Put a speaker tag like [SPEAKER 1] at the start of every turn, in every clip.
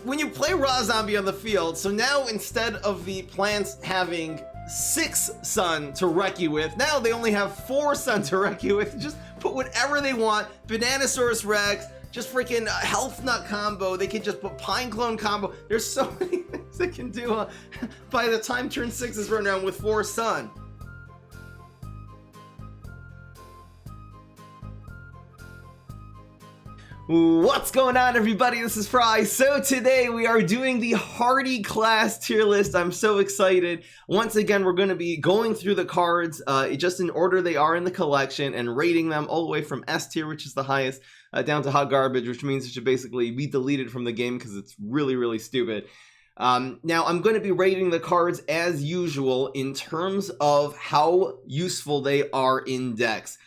[SPEAKER 1] when you play raw zombie on the field, so now instead of the plants having 6 sun to wreck you with, now they only have 4 sun to wreck you with. Just put whatever they want. Bananasaurus Rex, just freaking health nut combo. They can just put pine clone combo. There's so many things they can do by the time turn 6 is run around with 4 sun. What's going on, everybody? This is Fry. So today we are doing the Hearty class tier list. I'm so excited. Once again, we're going to be going through the cards just in order they are in the collection and rating them all the way from S tier, which is the highest, down to hot garbage, which means it should basically be deleted from the game because it's really, really stupid. Now, I'm going to be rating the cards as usual in terms of how useful they are in decks.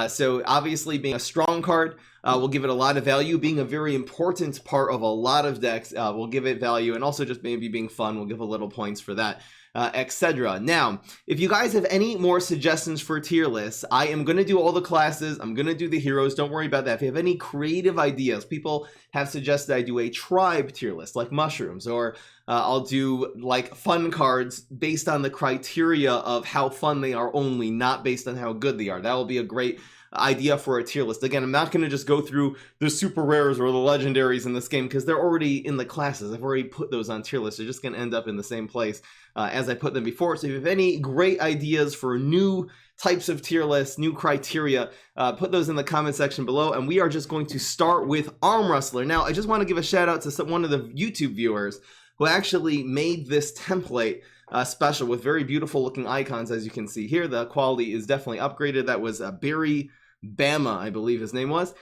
[SPEAKER 1] So obviously being a strong card will give it a lot of value. Being a very important part of a lot of decks will give it value, and also just maybe being fun will give a little points for that, etc. Now, if you guys have any more suggestions for tier lists, I am going to do all the classes. I'm going to do the heroes. Don't worry about that. If you have any creative ideas, people have suggested I do a tribe tier list like mushrooms, or I'll do like fun cards based on the criteria of how fun they are only, not based on how good they are. That will be a great idea for a tier list. Again, I'm not going to just go through the super rares or the legendaries in this game because they're already in the classes. I've already put those on tier lists. They're just going to end up in the same place as I put them before. So if you have any great ideas for new types of tier lists, new criteria, put those in the comment section below. And we are just going to start with Arm Wrestler. Now, I just want to give a shout out to one of the YouTube viewers who actually made this template special with very beautiful looking icons. As you can see here, the quality is definitely upgraded. That was Barry Bama, I believe his name was.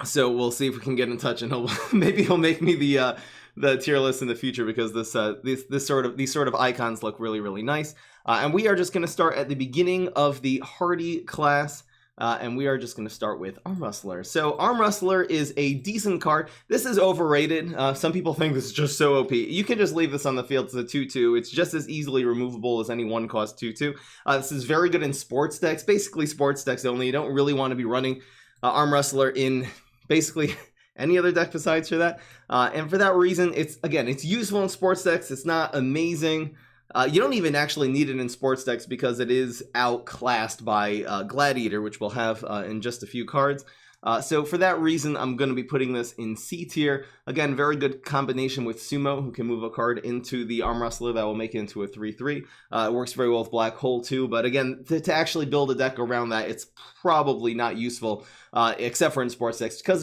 [SPEAKER 1] So we'll see if we can get in touch, and maybe he'll make me the tier list in the future, because these sort of icons look really, really nice. And we are just going to start at the beginning of the Hearty class. And we are just going to start with Arm Wrestler. So Arm Wrestler is a decent card. This is overrated. Some people think this is just so OP. You can just leave this on the field as a 2-2. It's just as easily removable as any 1-cost 2-2. This is very good in sports decks, basically sports decks only. You don't really want to be running Arm Wrestler in basically any other deck besides for that. And for that reason, it's useful in sports decks. It's not amazing. You don't even actually need it in sports decks because it is outclassed by Gladiator, which we'll have in just a few cards. So for that reason, I'm going to be putting this in C tier. Again, very good combination with Sumo, who can move a card into the Arm Wrestler that will make it into a 3-3. It works very well with Black Hole too, but again, to actually build a deck around that, it's probably not useful, except for in sports decks, because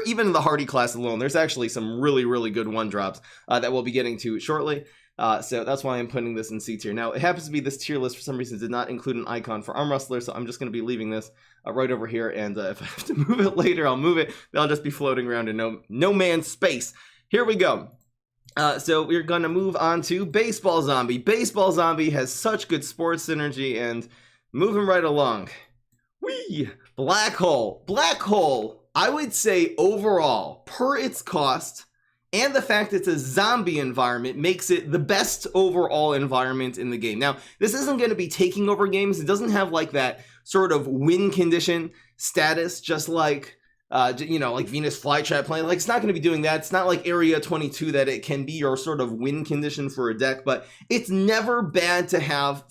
[SPEAKER 1] even in the Hearty class alone, there's actually some really, really good 1-drops that we'll be getting to shortly. So that's why I'm putting this in C tier. Now, it happens to be this tier list for some reason did not include an icon for Arm Wrestler, so I'm just going to be leaving this right over here, and if I have to move it later, I'll move it. They'll just be floating around in no man's space. Here we go. So we're going to move on to Baseball Zombie. Baseball Zombie has such good sports synergy, and moving right along. Whee! Black Hole. Black Hole, I would say overall, per its cost, and the fact it's a zombie environment makes it the best overall environment in the game. Now, this isn't going to be taking over games. It doesn't have like that sort of win condition status, just like, like Venus Flytrap playing. Like, it's not going to be doing that. It's not like Area 22 that it can be your sort of win condition for a deck, but it's never bad to have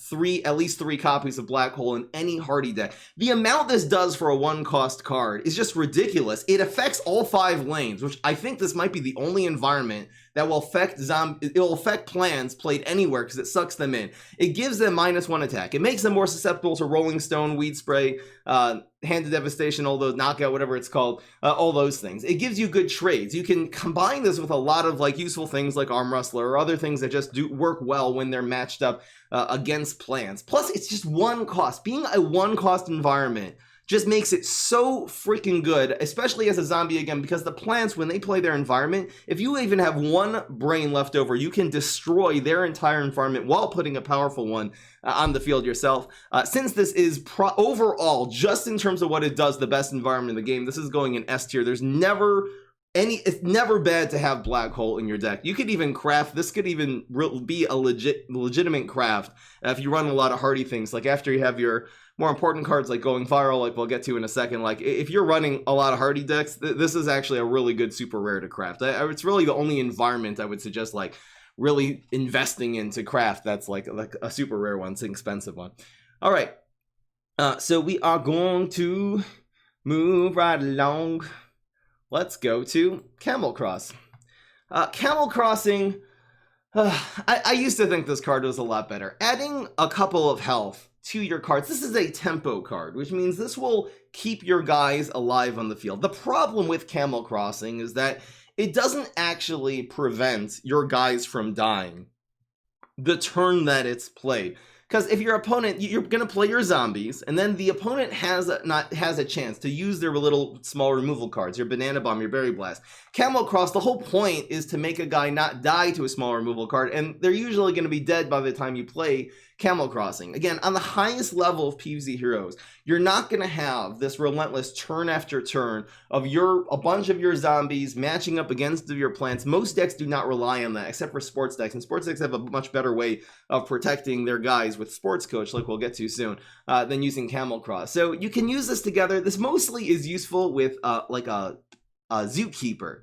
[SPEAKER 1] at least 3 copies of Black Hole in any Hearty deck. The amount this does for a 1-cost card is just ridiculous. It affects all 5 lanes, which I think this might be the only environment that will affect it will affect plans played anywhere because it sucks them in. It gives them -1 attack. It makes them more susceptible to Rolling Stone, Weed Spray, Hand of Devastation, all those knockout, whatever it's called, all those things. It gives you good trades. You can combine this with a lot of like useful things like Arm Wrestler or other things that just do work well when they're matched up against plans. Plus, it's just 1 cost. Being a 1-cost environment just makes it so freaking good, especially as a zombie again, because the plants, when they play their environment, if you even have 1 brain left over, you can destroy their entire environment while putting a powerful one on the field yourself. Since this is overall, just in terms of what it does, the best environment in the game, this is going in S tier. It's never bad to have Black Hole in your deck. You could even craft, this could even be a legitimate craft if you run a lot of Hearty things. Like after you have your more important cards like going viral, like we'll get to in a second. Like if you're running a lot of Hearty decks, this is actually a really good super rare to craft. It's really the only environment I would suggest like really investing into craft that's like a super rare one. It's an expensive one. All right, so we are going to move right along. Let's go to Camel Cross. Camel Crossing, I used to think this card was a lot better. Adding a couple of health to your cards. This is a tempo card, which means this will keep your guys alive on the field. The problem with Camel Crossing is that it doesn't actually prevent your guys from dying the turn that it's played. Because if your opponent, you're going to play your zombies, and then the opponent has a chance to use their little small removal cards, your Banana Bomb, your Berry Blast. Camel Cross, the whole point is to make a guy not die to a small removal card, and they're usually going to be dead by the time you play Camel Crossing. Again, on the highest level of PvZ heroes, you're not going to have this relentless turn after turn of a bunch of your zombies matching up against your plants. Most decks do not rely on that, except for sports decks, and sports decks have a much better way of protecting their guys with Sports Coach, like we'll get to soon, than using Camel Cross. So you can use this together. This mostly is useful with like a Zookeeper.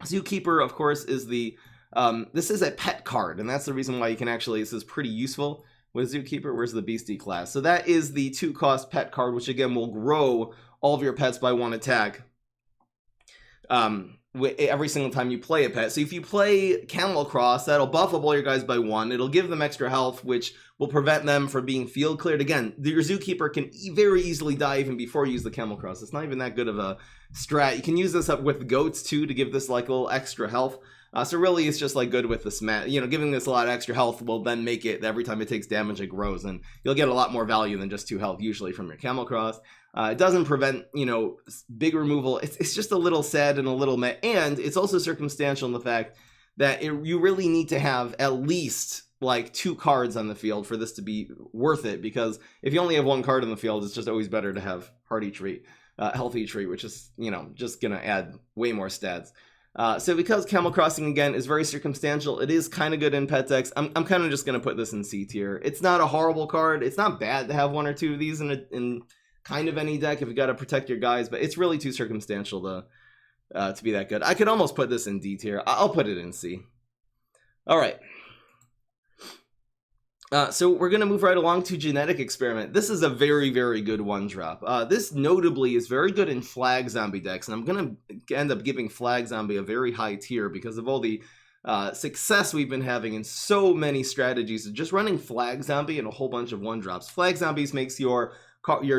[SPEAKER 1] Zookeeper, of course, is this is a pet card, and that's the reason why you can actually, this is pretty useful with Zookeeper. Where's the Beastie class? So that is the 2-cost pet card, which again will grow all of your pets by 1 attack every single time you play a pet. So if you play Camel Cross, that'll buff up all your guys by 1. It'll give them extra health, which will prevent them from being field cleared. Again, your Zookeeper can very easily die even before you use the Camel Cross. It's not even that good of a strat. You can use this up with goats too to give this like a little extra health. So really it's just like good with the smash. Giving this a lot of extra health will then make it every time it takes damage it grows, and you'll get a lot more value than just 2 health usually from your Camel Cross. It doesn't prevent, big removal. It's just a little sad and a little meh. And it's also circumstantial in the fact that you really need to have at least like 2 cards on the field for this to be worth it. Because if you only have 1 card on the field, it's just always better to have Hearty Treat, Healthy Treat, which is, just going to add way more stats. So because Camel Crossing, again, is very circumstantial, it is kind of good in pet decks. I'm kind of just going to put this in C tier. It's not a horrible card. It's not bad to have 1 or 2 of these in kind of any deck if you got to protect your guys, but it's really too circumstantial to be that good. I could almost put this in D tier. I'll put it in C. All right. So we're going to move right along to Genetic Experiment. This is a very, very good 1-drop. This notably is very good in Flag Zombie decks, and I'm going to end up giving Flag Zombie a very high tier because of all the success we've been having in so many strategies of just running Flag Zombie and a whole bunch of 1-drops. Flag Zombies makes your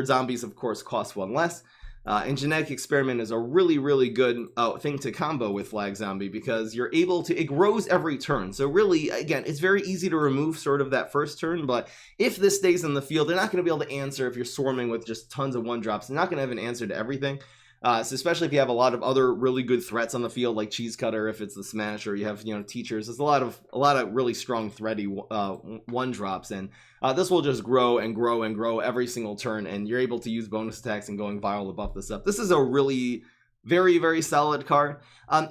[SPEAKER 1] zombies, of course, cost 1 less. And Genetic Experiment is a really, really good thing to combo with Flag Zombie because you're able to, it grows every turn. So really, again, it's very easy to remove sort of that first turn, but if this stays in the field, they're not going to be able to answer if you're swarming with just tons of 1-drops. They're not going to have an answer to everything. So especially if you have a lot of other really good threats on the field, like Cheese Cutter, if it's the Smash, or you have, Teachers. There's a lot of really strong thready 1-drops, and this will just grow and grow and grow every single turn, and you're able to use bonus attacks and going viral to buff this up. This is a really very, very solid card.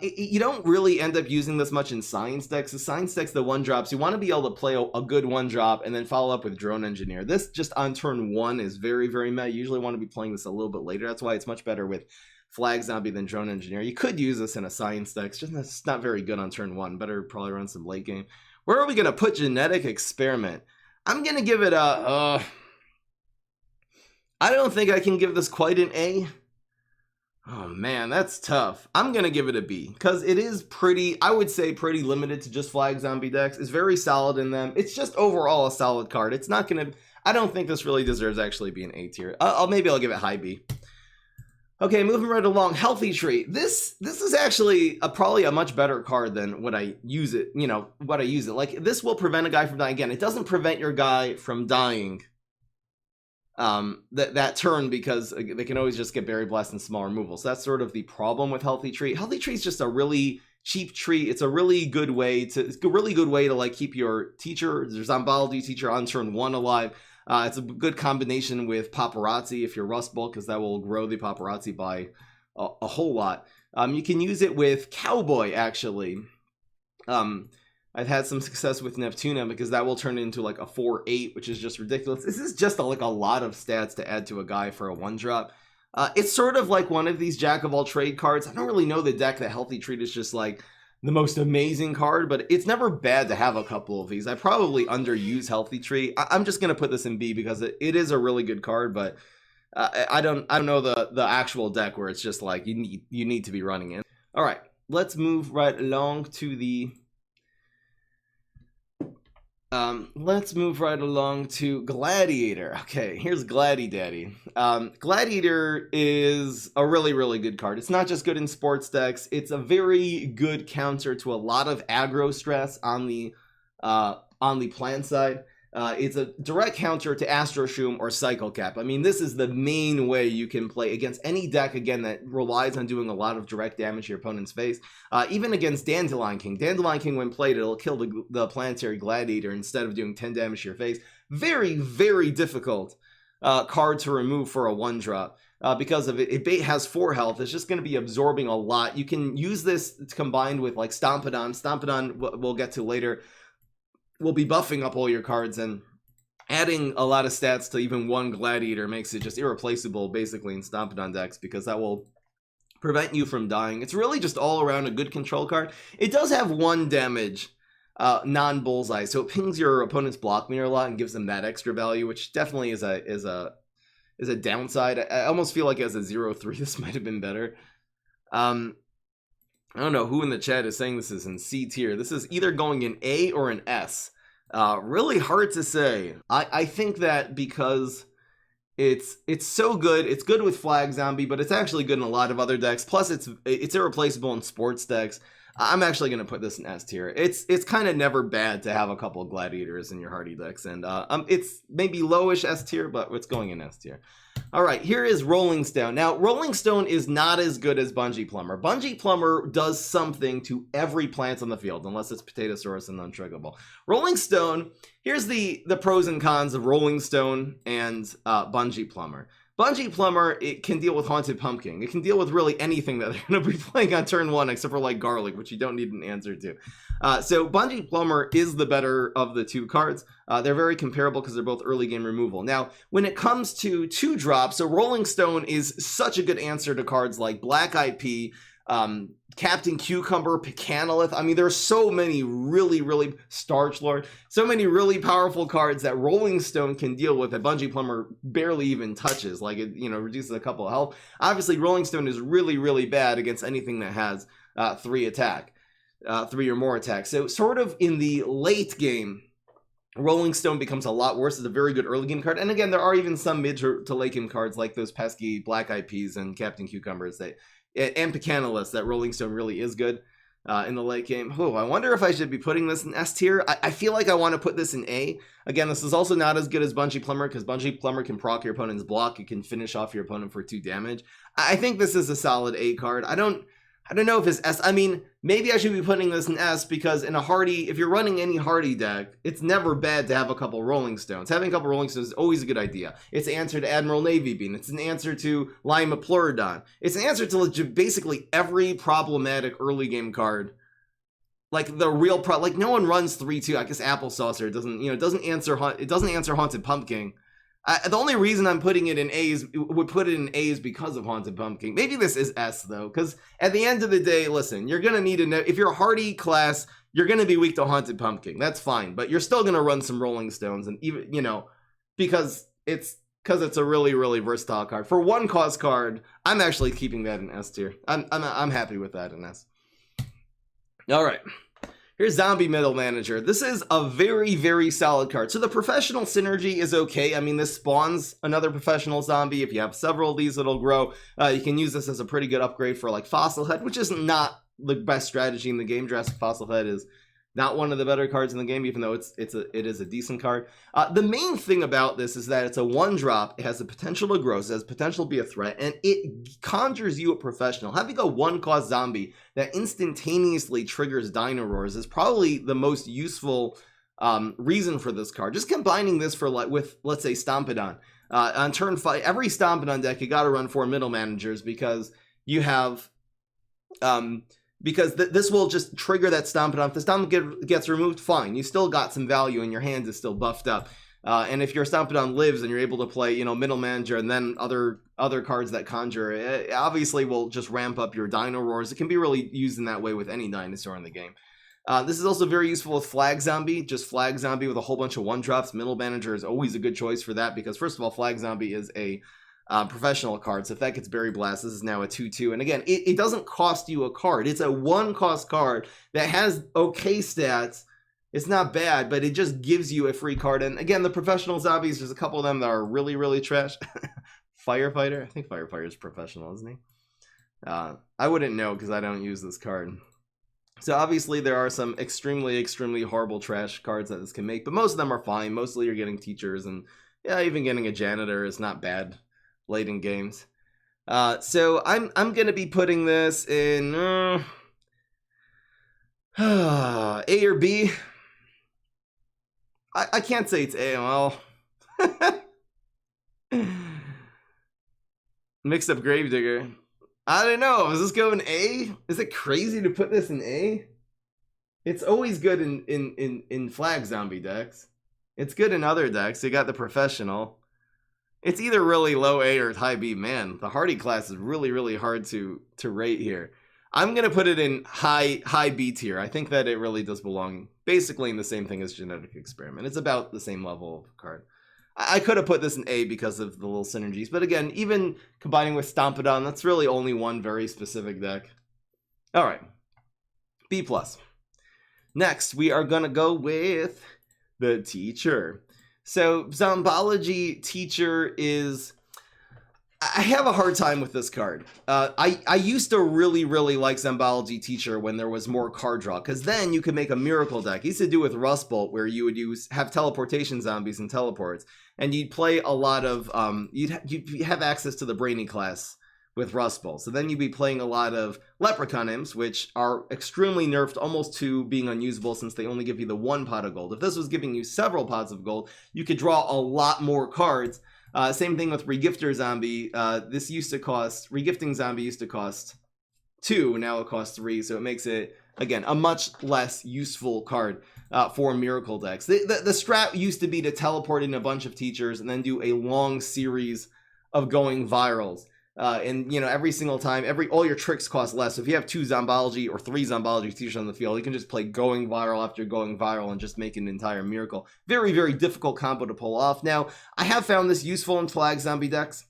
[SPEAKER 1] You don't really end up using this much in Science decks. The Science decks, the 1-drops, you want to be able to play a good 1-drop and then follow up with Drone Engineer. This just on turn 1 is very, very meh. You usually want to be playing this a little bit later. That's why it's much better with Flag Zombie than Drone Engineer. You could use this in a Science deck. It's just not very good on turn 1. Better probably run some late game. Where are we going to put Genetic Experiment? I'm going to give it a... I don't think I can give this quite an A. Oh man, that's tough. I'm going to give it a B because it is pretty, I would say pretty limited to just Flag Zombie decks. It's very solid in them. It's just overall a solid card. It's not going to, I don't think this really deserves actually be an A tier. Maybe I'll give it high B. Okay, moving right along, Healthy Treat. This is actually probably a much better card than what I use it, Like, this will prevent a guy from dying. Again, it doesn't prevent your guy from dying that turn because they can always just get Berry Blast and small removal. So that's sort of the problem with Healthy Treat. Healthy Treat is just a really cheap treat. It's a really good way to like keep your teacher, your Zombaldi teacher on turn 1 alive. It's a good combination with Paparazzi if you're Rust Bolt, because that will grow the Paparazzi by a whole lot. You can use it with Cowboy, actually. I've had some success with Neptuna because that will turn into like a 4-8, which is just ridiculous. This is just like a lot of stats to add to a guy for a 1-drop. It's sort of like one of these jack of all trade cards. I don't really know the deck that Healthy Treat is just like the most amazing card, but it's never bad to have a couple of these. I probably underuse Healthy Treat. I'm just gonna put this in B because it is a really good card, but I don't know the actual deck where it's just like you need to be running it. All right, let's move right along to the Gladiator. Okay, here's Gladdy Daddy. Gladiator is a really good card. It's not just good in sports decks. It's a very good counter to a lot of aggro stress on the plant side. It's a direct counter to Astro Shroom or Cycle Cap. I mean, this is the main way you can play against any deck, again, that relies on doing a lot of direct damage to your opponent's face. Even against Dandelion King. Dandelion King, when played, it'll kill the Planetary Gladiator instead of doing 10 damage to your face. Very difficult card to remove for a 1-drop. Because of it has 4 health. It's just going to be absorbing a lot. You can use this combined with like Stompodon. Stompodon, we'll get to later, will be buffing up all your cards, and adding a lot of stats to even one Gladiator makes it just irreplaceable basically in Stompodon decks, because that will prevent you from dying. It's really just all around a good control card. It does have 1 damage non-bullseye, so it pings your opponent's block meter a lot and gives them that extra value, which definitely is a downside. I almost feel like as a 0-3 this might have been better. I don't know who in the chat is saying this is in C tier. This is either going in A or an S. Really hard to say. I think that because it's so good. It's good with Flag Zombie, but it's actually good in a lot of other decks. Plus, it's irreplaceable in sports decks. I'm actually going to put this in S tier. It's kind of never bad to have a couple of Gladiators in your Hearty decks, and it's maybe lowish S tier, but it's going in S tier. All right, here is Rolling Stone. Now, Rolling Stone is not as good as Bungee Plumber. Bungee Plumber does something to every plant on the field, unless it's Potatosaurus and Untriggable. Rolling Stone, here's the pros and cons of Rolling Stone and Bungee Plumber. Bungee Plumber, it can deal with Haunted Pumpkin. It can deal with really anything that they're going to be playing on turn 1, except for like Garlic, which you don't need an answer to. So Bungee Plumber is the better of the 2 cards. They're very comparable because they're both early game removal. Now, when it comes to 2-drops, so Rolling Stone is such a good answer to cards like Black Eyed Pea, Captain Cucumber, Picanolith. I mean, there's so many really Starch Lord, so many really powerful cards that Rolling Stone can deal with that Bungee Plumber barely even touches. Like, it, reduces a couple of health. Obviously, Rolling Stone is really bad against anything that has 3 or more attack. So sort of in the late game, Rolling Stone becomes a lot worse. It's a very good early game card. And again, there are even some mid to late game cards like those pesky Black Eyed Peas and Captain Cucumbers and Picanolith that Rolling Stone really is good in the late game. Oh, I wonder if I should be putting this in S tier. I feel like I want to put this in A. Again, this is also not as good as Bungee Plumber because Bungee Plumber can proc your opponent's block. It can finish off your opponent for 2 damage. I think this is a solid A card. I don't know if it's S. I mean, maybe I should be putting this in S because in a Hearty, if you're running any Hearty deck, it's never bad to have a couple Rolling Stones. Having a couple Rolling Stones is always a good idea. It's an answer to Admiral Navy Bean. It's an answer to Lima Pleurodon. It's an answer to basically every problematic early game card. Like the real like no one runs 3-2. I guess Apple Saucer doesn't answer Haunted Pumpkin. The only reason I'm putting it in A is because of Haunted Pumpkin. Maybe this is S though, because at the end of the day, listen, you're gonna need to know if you're a Hearty class, you're gonna be weak to Haunted Pumpkin. That's fine, but you're still gonna run some Rolling Stones, and even because it's a really versatile card. For 1-cost card, I'm actually keeping that in S tier. I'm happy with that in S. All right. Here's Zombie Middle Manager. This is a very solid card. So the Professional Synergy is okay. I mean, this spawns another Professional Zombie. If you have several of these, it'll grow. You can use this as a pretty good upgrade for like Fossil Head, which is not the best strategy in the game. Jurassic Fossil Head is not one of the better cards in the game, even though it is a decent card. The main thing about this is that it's a 1-drop. It has the potential to grow, so it has potential to be a threat, and it conjures you a Professional. Having a 1-cost zombie that instantaneously triggers Dino Roars is probably the most useful reason for this card. Just combining this with, let's say, Stompodon. On turn 5, every Stompodon deck, you got to run 4 Middle Managers because you have because this will just trigger that Stompidon. If the Stompidon gets removed, fine. You still got some value and your hand is still buffed up. And if your Stompidon lives and you're able to play, you know, Middle Manager and then other cards that conjure, it obviously will just ramp up your Dino Roars. It can be really used in that way with any dinosaur in the game. This is also very useful with Flag Zombie. Just Flag Zombie with a whole bunch of 1-drops. Middle Manager is always a good choice for that because, first of all, Flag Zombie is a professional card. So if that gets Berry Blast, this is now a 2/2. And again, it doesn't cost you a card. It's a 1-cost card that has okay stats. It's not bad, but it just gives you a free card. And again, the professional zombies, there's a couple of them that are really, really trash. Firefighter? I think Firefighter is professional, isn't he? I wouldn't know because I don't use this card. So obviously there are some extremely, extremely horrible trash cards that this can make, but most of them are fine. Mostly you're getting teachers, and yeah, even getting a janitor is not bad late in games. So I'm going to be putting this in A or B. I can't say it's A. Well, mixed up Gravedigger. I don't know. Is this going A? Is it crazy to put this in A? It's always good in Flag Zombie decks. It's good in other decks. You got the professional. It's either really low A or high B. Man, the Hearty class is really, really hard to rate here. I'm going to put it in high B tier. I think that it really does belong basically in the same thing as Genetic Experiment. It's about the same level of card. I could have put this in A because of the little synergies. But again, even combining with Stompidon, that's really only one very specific deck. All right. B+. Next, we are going to go with the Teacher. So, Zombology Teacher is... I have a hard time with this card. I used to really, really like Zombology Teacher when there was more card draw, because then you could make a miracle deck. I used to do with Rust Bolt, where you would have teleportation zombies and teleports, and you'd play a lot of you'd have access to the Brainy class with Rust Bolt. So then you'd be playing a lot of Leprechaun Imps, which are extremely nerfed almost to being unusable since they only give you the 1 pot of gold. If this was giving you several pots of gold, you could draw a lot more cards. Same thing with Regifter Zombie. This used to cost, Regifting Zombie used to cost 2, now it costs 3, so it makes it, again, a much less useful card for Miracle decks. The strat used to be to teleport in a bunch of teachers and then do a long series of going virals. And, you know, every single time, all your tricks cost less. So if you have 2 Zombology or 3 Zombology teachers on the field, you can just play going viral after going viral and just make an entire miracle. Very, very difficult combo to pull off. Now, I have found this useful in Flag Zombie decks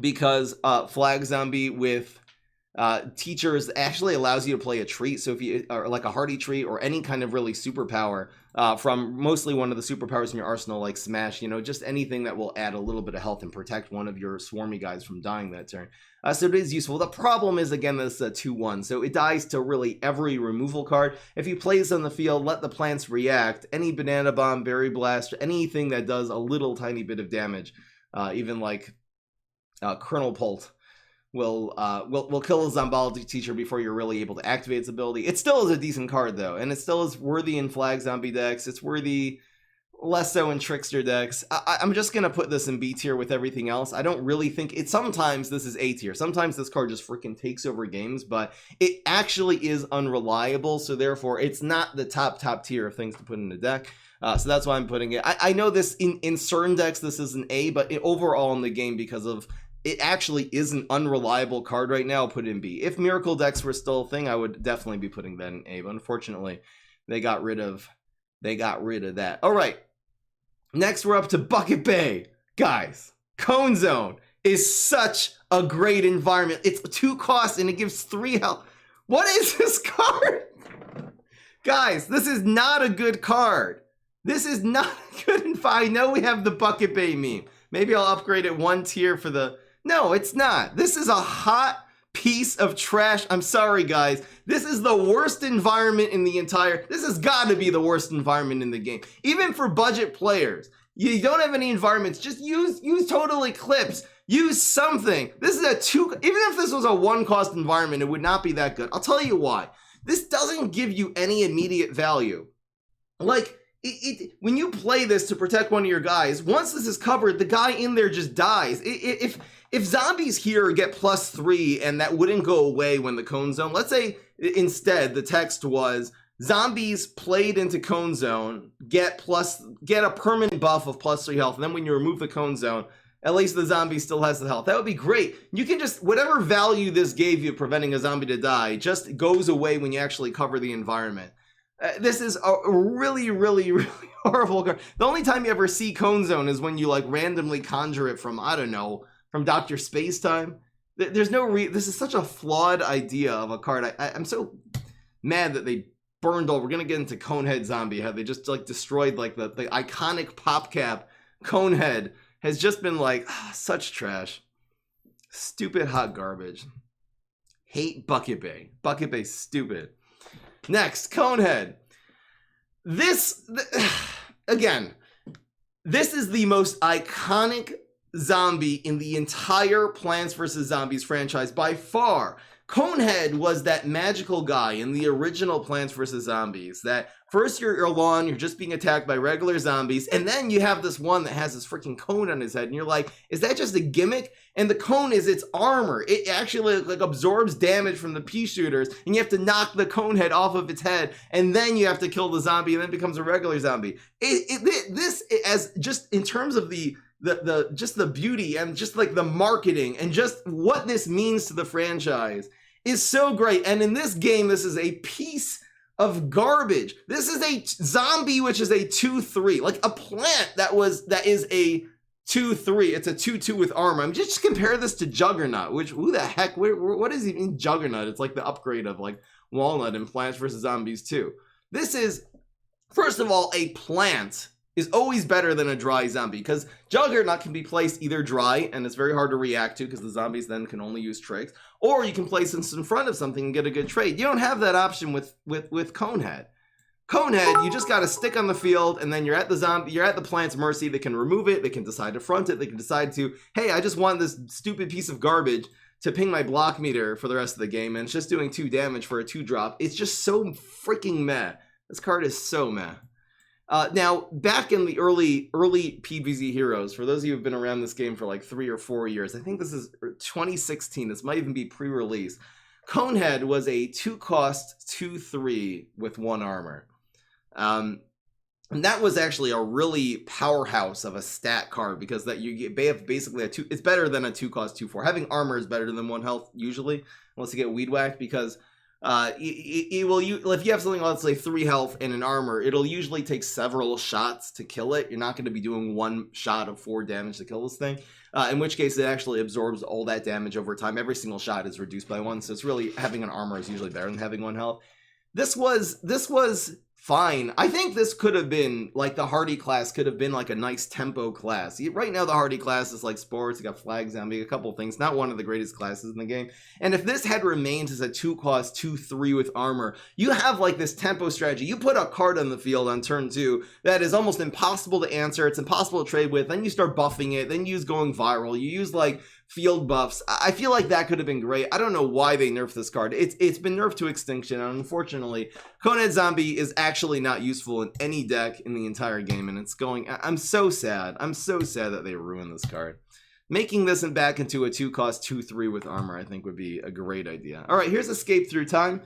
[SPEAKER 1] because Flag Zombie with teachers actually allows you to play a treat. So if you are like a Hearty treat or any kind of really superpower from mostly one of the superpowers in your arsenal, like Smash, you know, just anything that will add a little bit of health and protect one of your swarmy guys from dying that turn. So it is useful. The problem is, again, this 2/1, so it dies to really every removal card. If you play this on the field, let the plants react. Any Banana Bomb, Berry Blast, anything that does a little tiny bit of damage, even like Colonel Pult, will kill a Zombology Teacher before you're really able to activate its ability. It still is a decent card, though, and it still is worthy in Flag Zombie decks. It's worthy less so in Trickster decks. I'm just going to put this in B tier with everything else. I don't really think it. Sometimes this is A tier. Sometimes this card just freaking takes over games, but it actually is unreliable, so therefore it's not the top tier of things to put in a deck. So that's why I'm putting it. I know this in certain decks this is an A, but overall in the game, because of it actually is an unreliable card right now, I'll put it in B. If Miracle decks were still a thing, I would definitely be putting that in A, but unfortunately, they got rid of that. All right, next we're up to Bucket Bay. Guys, Cone Zone is such a great environment. It's 2 costs and it gives 3 health. What is this card? Guys, this is not a good card. This is not good. I know we have the Bucket Bay meme. Maybe I'll upgrade it 1 tier for the... No, it's not. This is a hot piece of trash. I'm sorry, guys. This is the worst environment in the entire... This has got to be the worst environment in the game. Even for budget players. You don't have any environments. Just use Total Eclipse. Use something. This is a 2... Even if this was a 1-cost environment, it would not be that good. I'll tell you why. This doesn't give you any immediate value. Like... when you play this to protect one of your guys, once this is covered, the guy in there just dies. If zombies here get +3 and that wouldn't go away when the cone zone, let's say instead the text was zombies played into cone zone get a permanent buff of +3 health, and then when you remove the cone zone, at least the zombie still has the health. That would be great. You can just, whatever value this gave you preventing a zombie to die, just goes away when you actually cover the environment. This is a really, really, really horrible card. The only time you ever see cone zone is when you like randomly conjure it from, I don't know, from Dr. Spacetime. There's no this is such a flawed idea of a card. I'm so mad that they burned all. We're gonna get into Conehead Zombie. How they just like destroyed like the iconic pop cap Conehead. Has just been like such trash, stupid hot garbage. Hate Bucket Bay. Bucket Bay stupid. Next, Conehead. Again, this is the most iconic zombie in the entire Plants vs. Zombies franchise by far. Conehead was that magical guy in the original Plants vs. Zombies that first you're alone, you're just being attacked by regular zombies, and then you have this one that has this freaking cone on his head, and you're like, is that just a gimmick? And the cone is its armor. It actually like absorbs damage from the pea shooters, and you have to knock the cone head off of its head, and then you have to kill the zombie, and then it becomes a regular zombie. This as just in terms of just the beauty and just like the marketing and just what this means to the franchise is so great. And in this game, this is a piece of garbage. This is a zombie which is a 2/3, like a plant that is a 2/3. It's a 2/2 with armor. I mean, just compare this to Juggernaut, which who the heck? What is even Juggernaut? It's like the upgrade of like Walnut in Plants vs. Zombies 2. This is, first of all, a plant is always better than a dry zombie because Juggernaut can be placed either dry and it's very hard to react to because the zombies then can only use tricks, or you can place this in front of something and get a good trade. You don't have that option with Conehead. Conehead, you just got to stick on the field and then you're at the plant's mercy. They can remove it, they can decide to front it, they can decide to, hey, I just want this stupid piece of garbage to ping my block meter for the rest of the game, and it's just doing 2 damage for a 2-drop. It's just so freaking meh. This card is so meh. Now, back in the early PvZ Heroes, for those of you who've been around this game for like 3 or 4 years, I think this is 2016, this might even be pre-release, Conehead was a 2-cost 2/3 with 1 armor. And that was actually a really powerhouse of a stat card because that you have basically it's better than a 2-cost 2/4. Having armor is better than 1 health usually, unless you get weed whacked, because if you have something, let's say 3 health and an armor, it'll usually take several shots to kill it. You're not going to be doing 1 shot of 4 damage to kill this thing, in which case it actually absorbs all that damage over time. Every single shot is reduced by 1, so it's really, having an armor is usually better than having 1 health. This was fine. I think this could have been, like, the Hearty class could have been like a nice tempo class. Right now the Hearty class is like sports, you got flag zombie, a couple things, not one of the greatest classes in the game. And if this had remained as a 2-cost 2/3 with armor, you have like this tempo strategy. You put a card on the field on turn 2 that is almost impossible to answer, it's impossible to trade with, then you start buffing it, then you use going viral, you use like field buffs. I feel like that could have been great. I don't know why they nerfed this card. It's been nerfed to extinction, and unfortunately Conehead Zombie is actually not useful in any deck in the entire game, and it's going, I'm so sad that they ruined this card. Making this back into a 2-cost 2/3 with armor I think would be a great idea. Alright, here's Escape Through Time.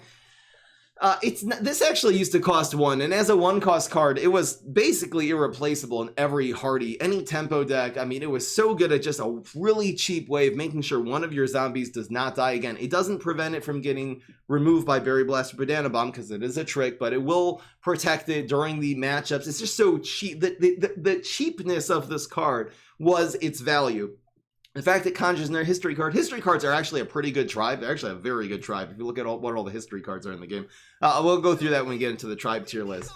[SPEAKER 1] This actually used to cost 1, and as a 1-cost card, it was basically irreplaceable in every Hearty, any tempo deck. I mean, it was so good at just a really cheap way of making sure one of your zombies does not die again. It doesn't prevent it from getting removed by Berry Blast or Banana Bomb, because it is a trick, but it will protect it during the matchups. It's just so cheap. The cheapness of this card was its value. The fact it conjures in their history card. History cards are actually a pretty good tribe. They're actually a very good tribe. If you look at what all the history cards are in the game. We'll go through that when we get into the tribe tier list.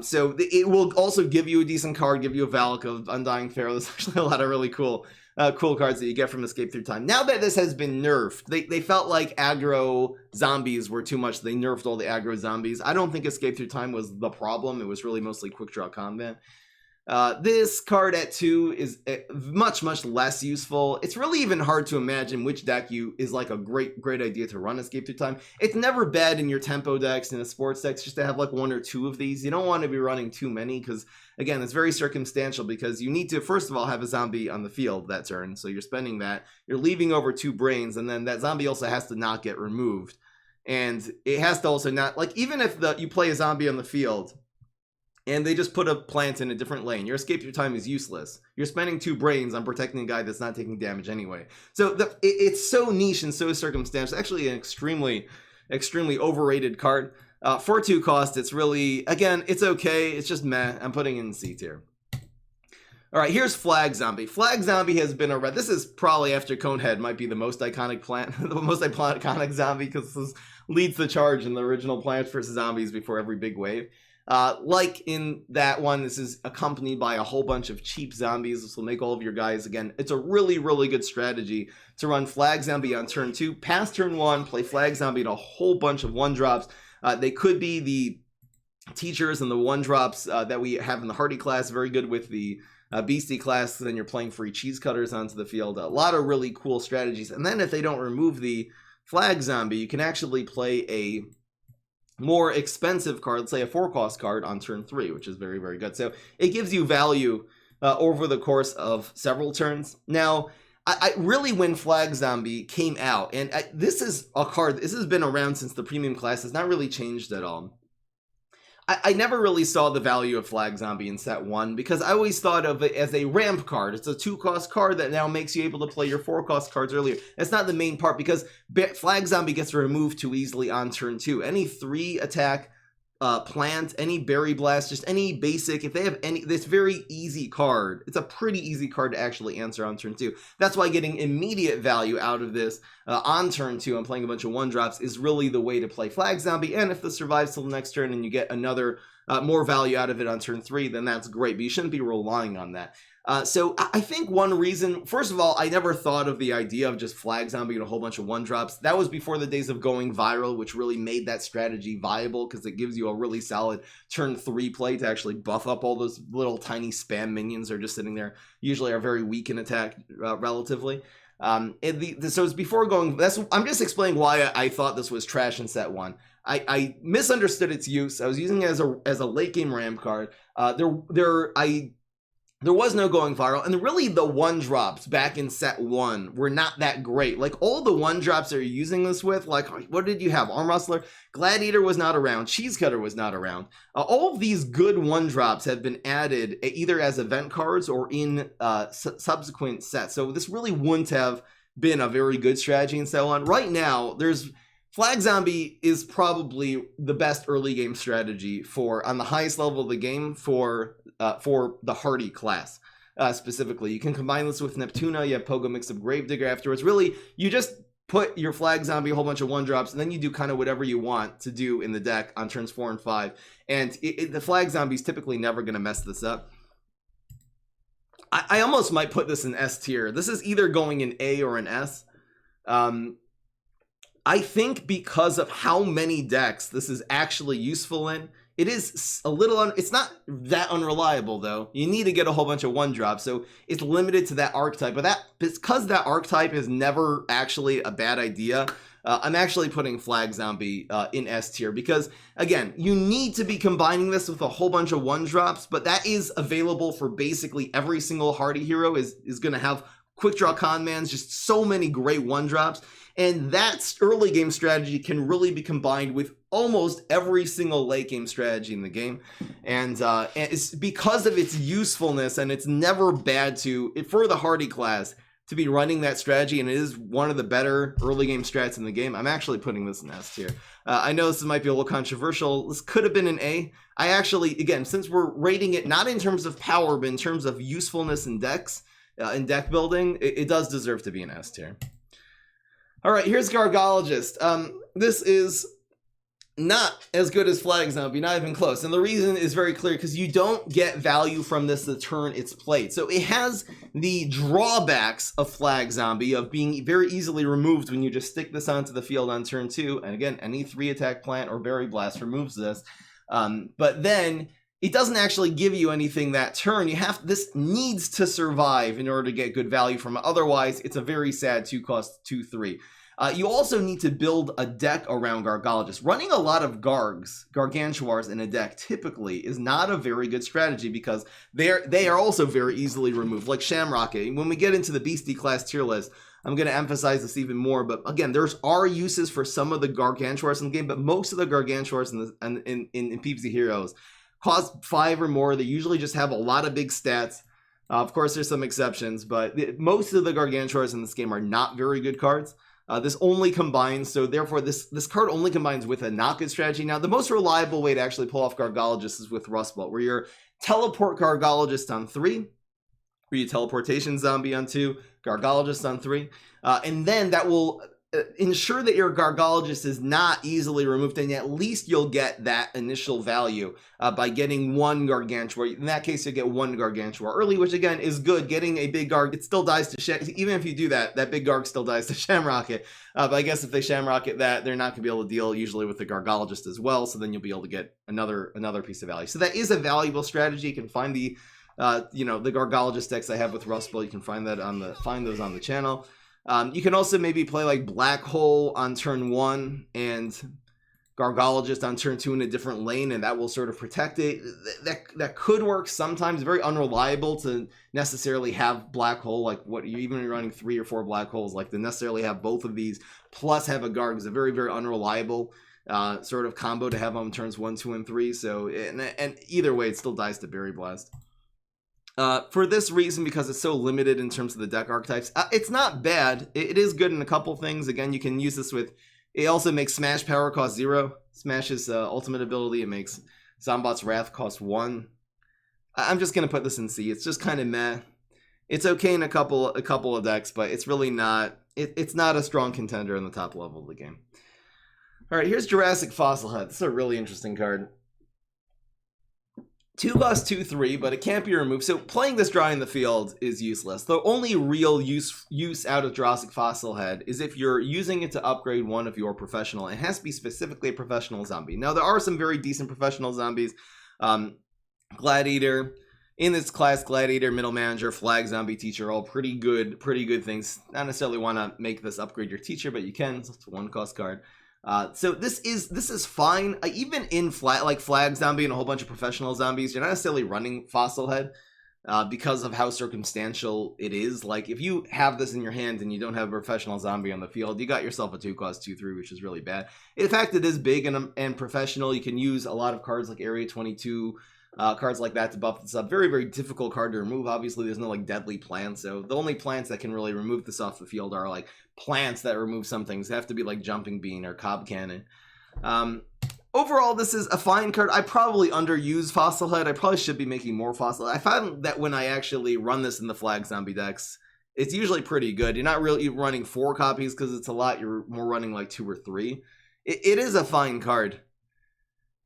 [SPEAKER 1] So it will also give you a decent card, give you a Valak of Undying Pharaoh. There's actually a lot of really cool cards that you get from Escape Through Time. Now that this has been nerfed, they felt like aggro zombies were too much. They nerfed all the aggro zombies. I don't think Escape Through Time was the problem. It was really mostly quick draw combat. This card at 2 is much less useful. It's really even hard to imagine which deck is like a great idea to run Escape Through Time. It's never bad in your tempo decks and the sports decks just to have like 1 or 2 of these. You don't want to be running too many because, again, it's very circumstantial because you need to, first of all, have a zombie on the field that turn. So you're spending that. You're leaving over 2 brains, and then that zombie also has to not get removed. And it has to also not, like, even if you play a zombie on the field and they just put a plant in a different lane, your Escape Through Time is useless. You're spending 2 brains on protecting a guy that's not taking damage anyway. So it's so niche and so circumstantial. It's actually an extremely overrated card. For 2 cost, it's really, again, it's okay. It's just meh. I'm putting it in C tier. All right, here's Flag Zombie. Flag Zombie has been around. This is probably, after Conehead, might be the most iconic plant, the most iconic zombie, because this leads the charge in the original Plants vs. Zombies before every big wave. Like in that one, this is accompanied by a whole bunch of cheap zombies. This will make all of your guys, again, it's a really good strategy to run Flag Zombie on turn 2. Past turn 1, play Flag Zombie to a whole bunch of 1-drops. They could be the teachers and the 1-drops that we have in the Hearty class, very good with the Beastie class. Then you're playing free cheese cutters onto the field. A lot of really cool strategies. And then if they don't remove the Flag Zombie, you can actually play a more expensive card, let's say a 4-cost card on turn 3, which is very good. So it gives you value over the course of several turns. Now, I really, when Flag Zombie came out, and this is a card, this has been around since the premium class, has not really changed at all. I never really saw the value of Flag Zombie in set 1 because I always thought of it as a ramp card. It's a 2-cost card that now makes you able to play your 4-cost cards earlier. That's not the main part because Flag Zombie gets removed too easily on turn 2. Any 3-attack plant, any Berry Blast, just any basic, if they have any, this very easy card, it's a pretty easy card to actually answer on turn 2. That's why getting immediate value out of this on turn 2 and playing a bunch of 1-drops is really the way to play Flag Zombie. And if this survives till the next turn and you get another more value out of it on turn 3, then that's great, but you shouldn't be relying on that. So I think one reason, first of all, I never thought of the idea of just Flag Zombie and a whole bunch of 1-drops. That was before the days of going viral, which really made that strategy viable because it gives you a really solid turn 3 play to actually buff up all those little tiny spam minions that are just sitting there, usually are very weak in attack relatively. So it's before going, I'm just explaining why I thought this was trash in set 1. I misunderstood its use. I was using it as a late game ramp card. There was no going viral, and really the 1-drops back in set 1 were not that great. Like, all the 1-drops that you're using this with, like, what did you have? Arm Rustler? Gladiator was not around. Cheese Cutter was not around. All of these good 1-drops have been added either as event cards or in subsequent sets. So this really wouldn't have been a very good strategy in set 1. Right now, Flag Zombie is probably the best early game strategy on the highest level of the game for the Hearty class specifically. You can combine this with Neptuna. You have Pogo Mix Up Gravedigger afterwards. Really, you just put your Flag Zombie, a whole bunch of 1-drops, and then you do kind of whatever you want to do in the deck on turns 4 and 5. And the Flag Zombie is typically never going to mess this up. I almost might put this in S tier. This is either going in A or an S. I think because of how many decks this is actually useful in, it is a little, it's not that unreliable though. You need to get a whole bunch of 1-drops, so it's limited to that archetype. But because that archetype is never actually a bad idea, I'm actually putting Flag Zombie in S tier because, again, you need to be combining this with a whole bunch of 1-drops, but that is available for basically every single Hearty hero is going to have Quick Draw Conmans, just so many great 1-drops. And that early game strategy can really be combined with almost every single late game strategy in the game. And it's because of its usefulness, and it's never bad for the Hearty class to be running that strategy, and it is one of the better early game strats in the game. I'm actually putting this in S tier. I know this might be a little controversial. This could have been an A. I actually, again, since we're rating it not in terms of power, but in terms of usefulness in decks, in deck building, it does deserve to be an S tier. All right, here's Gargologist. This is not as good as Flag Zombie, not even close. And the reason is very clear, because you don't get value from this the turn it's played. So it has the drawbacks of Flag Zombie of being very easily removed when you just stick this onto the field on turn 2. And again, any 3-attack plant or Berry Blast removes this. But then it doesn't actually give you anything that turn. This needs to survive in order to get good value from it. Otherwise, it's a very sad 2-cost 2/3. You also need to build a deck around Gargologists. Running a lot of Gargantuars in a deck typically is not a very good strategy because they are also very easily removed, like Shamrocket. When we get into the Beastie class tier list, I'm going to emphasize this even more, but again, there's uses for some of the Gargantuars in the game, but most of the Gargantuars in PvZ Heroes cost 5 or more. They usually just have a lot of big stats. Of course, there's some exceptions, but most of the Gargantuars in this game are not very good cards. This only combines, so therefore this card only combines with a not good strategy. Now, the most reliable way to actually pull off Gargologist is with Rust Bolt, where you teleport Gargologist on 3, where you teleportation zombie on 2, Gargologist on 3, and then that will ensure that your Gargologist is not easily removed, and at least you'll get that initial value by getting 1 Gargantua. In that case, you get 1 Gargantua early, which again is good. Getting a big Garg, it still dies to even if you do that big Garg still dies to Shamrocket. But I guess if they Shamrocket that, they're not going to be able to deal usually with the Gargologist as well, so then you'll be able to get another piece of value. So that is a valuable strategy. You can find the the Gargologist decks I have with Rust Bolt. You can find those on the channel. You can also maybe play like Black Hole on turn 1 and Gargologist on turn 2 in a different lane, and that will sort of protect it. That could work sometimes. Very unreliable to necessarily have Black Hole, like what you even running 3 or 4 Black Holes, like to necessarily have both of these plus have a Garg is a very, very unreliable sort of combo to have on turns 1, 2, and 3. So and either way, it still dies to Berry Blast. For this reason, because it's so limited in terms of the deck archetypes, it's not bad. It is good in a couple things. Again, you can use this with, it also makes Smash power cost 0. Smash's ultimate ability, it makes Zombot's Wrath cost 1. I'm just going to put this in C. It's just kind of meh. It's okay in a couple of decks, but it's really not, it's not a strong contender in the top level of the game. All right, here's Jurassic Fossilhead. This is a really interesting card. 2-cost 2/3, but it can't be removed. So playing this dry in the field is useless. The only real use out of Jurassic Fossilhead is if you're using it to upgrade one of your professional. It has to be specifically a professional zombie. Now, there are some very decent professional zombies. Gladiator. In this class, Gladiator, Middle Manager, Flag Zombie, Teacher, all pretty good things. Not necessarily want to make this upgrade your teacher, but you can. It's a 1-cost card. So this is fine. Even in Flag Zombie and a whole bunch of professional zombies, you're not necessarily running Fossilhead because of how circumstantial it is. Like if you have this in your hand and you don't have a professional zombie on the field, you got yourself a 2-cost 2/3, which is really bad. In fact, it is big and professional. You can use a lot of cards like Area 22. Cards like that to buff this up. Very, very difficult card to remove. Obviously, there's no like deadly plants, so the only plants that can really remove this off the field are like plants that remove some things. They have to be like Jumping Bean or Cob Cannon. Overall, this is a fine card. I probably underuse Fossilhead. I probably should be making more Fossilhead. I found that when I actually run this in the Flag Zombie decks, it's usually pretty good. You're not really running 4 copies because it's a lot. You're more running like 2 or 3. It is a fine card.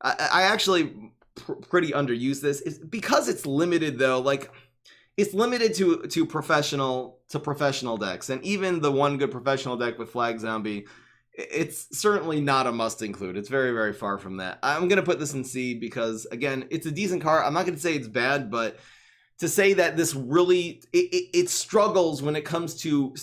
[SPEAKER 1] I actually pretty underuse this. It's because it's limited though. Like it's limited to professional decks, and even the one good professional deck with Flag Zombie, it's certainly not a must include. It's very, very far from that. I'm gonna put this in C because again, it's a decent card. I'm not gonna say it's bad, but to say that this really it struggles when it comes to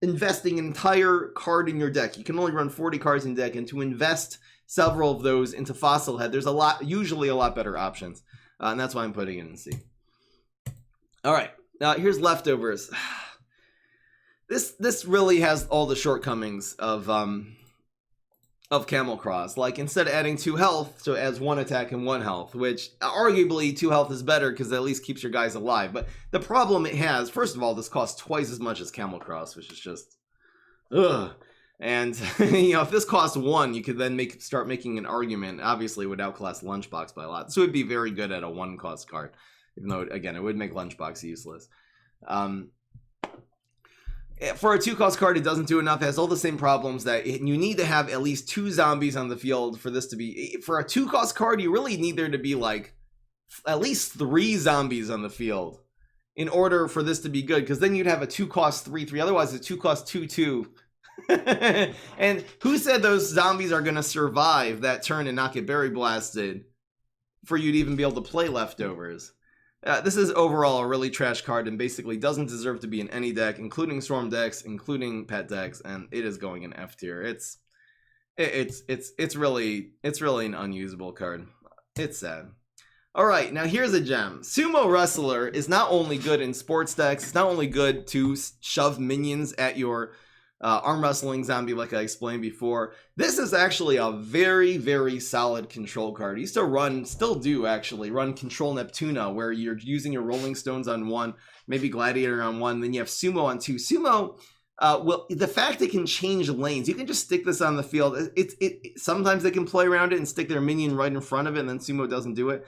[SPEAKER 1] investing an entire card in your deck. You can only run 40 cards in deck, and to invest several of those into Fossilhead, there's usually a lot better options, and that's why I'm putting it in C. All right, now here's Leftovers. This really has all the shortcomings of Camel Cross. Like instead of adding 2 health, so it adds 1 attack and 1 health, which arguably 2 health is better because it at least keeps your guys alive. But the problem it has, first of all, this costs twice as much as Camel Cross, which is just ugh. And if this costs 1, you could then start making an argument. Obviously, it would outclass Lunchbox by a lot. So it would be very good at a 1-cost card, even though again it would make Lunchbox useless. For a 2-cost card, it doesn't do enough. It has all the same problems that you need to have at least 2 zombies on the field for this to be. For a 2-cost card, you really need there to be like at least 3 zombies on the field in order for this to be good. Because then you'd have a 2-cost 3/3. Otherwise, a 2-cost 2/2. And who said those zombies are going to survive that turn and not get berry blasted for you to even be able to play Leftovers. This is overall a really trash card and basically doesn't deserve to be in any deck, including Storm decks, including Pet decks, and it is going in F tier. It's really an unusable card. It's sad. Alright, now here's a gem. Sumo Wrestler is not only good in sports decks, it's not only good to shove minions at your arm wrestling zombie like I explained before. This is actually a very, very solid control card. You still do actually run Control Neptuna, where you're using your Rolling Stones on one, maybe Gladiator on one, then you have Sumo on two. Sumo, well, the fact it can change lanes, you can just stick this on the field. Sometimes they can play around it and stick their minion right in front of it, and then Sumo doesn't do it.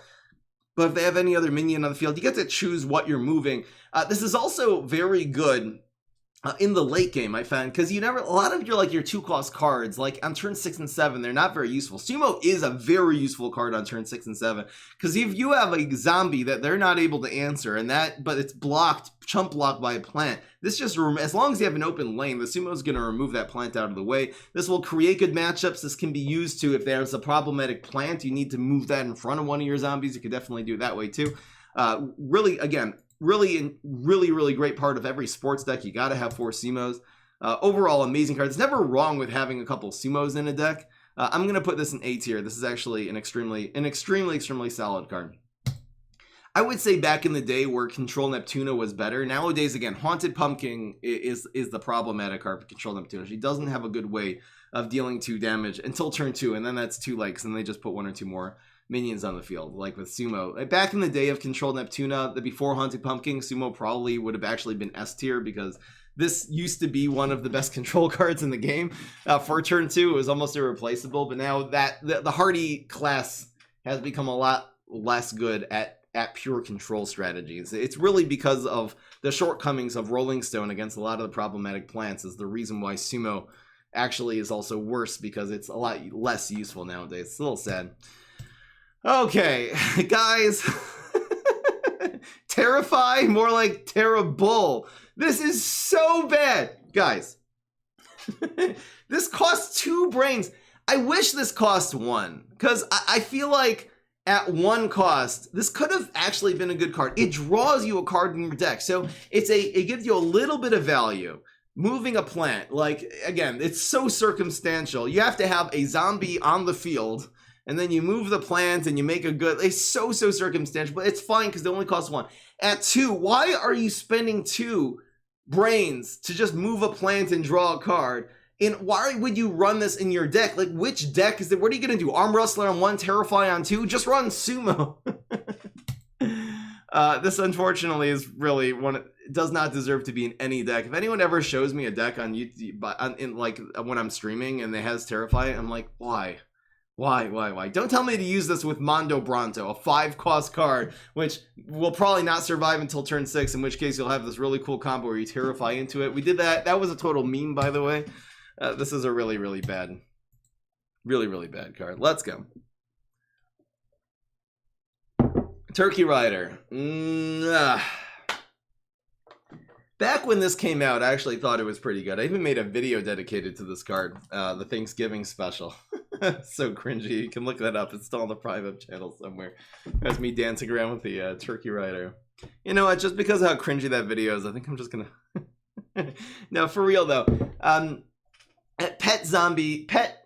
[SPEAKER 1] But if they have any other minion on the field, you get to choose what you're moving. This is also very good in the late game, I found, because a lot of your 2-cost cards, like on turn 6 and 7, they're not very useful. Sumo is a very useful card on turn 6 and 7, because if you have a zombie that they're not able to answer, but it's chump blocked by a plant, this just, as long as you have an open lane, the Sumo is going to remove that plant out of the way. This will create good matchups. This can be used to, if there's a problematic plant, you need to move that in front of one of your zombies, you could definitely do it that way too. Really, again, really great part of every sports deck. You got to have 4 Sumos. Overall, amazing card. It's never wrong with having a couple Sumos in a deck. I'm going to put this in A tier. This is actually an extremely solid card. I would say back in the day where Control Neptuna was better. Nowadays, again, Haunted Pumpkin is the problematic card for Control Neptuna. She doesn't have a good way of dealing 2 damage until turn 2, and then that's 2 legs, and they just put 1 or 2 more minions on the field, like with Sumo. Back in the day of Control Neptuna, before Haunted Pumpkin, Sumo probably would have actually been S tier, because this used to be one of the best control cards in the game. For turn 2, it was almost irreplaceable, but now that the Hearty class has become a lot less good at pure control strategies. It's really because of the shortcomings of Rolling Stone against a lot of the problematic plants is the reason why Sumo actually is also worse, because it's a lot less useful nowadays. It's a little sad. Okay, guys. Terrify, more like terrible. This is so bad. Guys, this costs 2 brains. I wish this cost 1, because I feel like at 1 cost, this could have actually been a good card. It draws you a card in your deck, so it gives you a little bit of value. Moving a plant, like, again, it's so circumstantial. You have to have a zombie on the field, and then you move the plant and you make a good, it's so circumstantial, but it's fine because it only costs 1. At 2, why are you spending 2 brains to just move a plant and draw a card? And why would you run this in your deck? Like, which deck is it? What are you going to do? Arm Wrestler on 1, Terrify on 2? Just run Sumo. This, unfortunately, is really does not deserve to be in any deck. If anyone ever shows me a deck on YouTube, like when I'm streaming and it has Terrify, I'm like, why? Why? Don't tell me to use this with Mondo Bronto, a 5-cost card, which will probably not survive until turn 6, in which case you'll have this really cool combo where you Terrify into it. We did that. That was a total meme, by the way. This is a really bad card. Let's go. Turkey Rider. Back when this came out, I actually thought it was pretty good. I even made a video dedicated to this card, the Thanksgiving special. So cringy. You can look that up. It's still on the private channel somewhere. That's me dancing around with the Turkey Rider. You know what? Just because of how cringy that video is, I think I'm just gonna... No, for real though. Pet zombie, pet.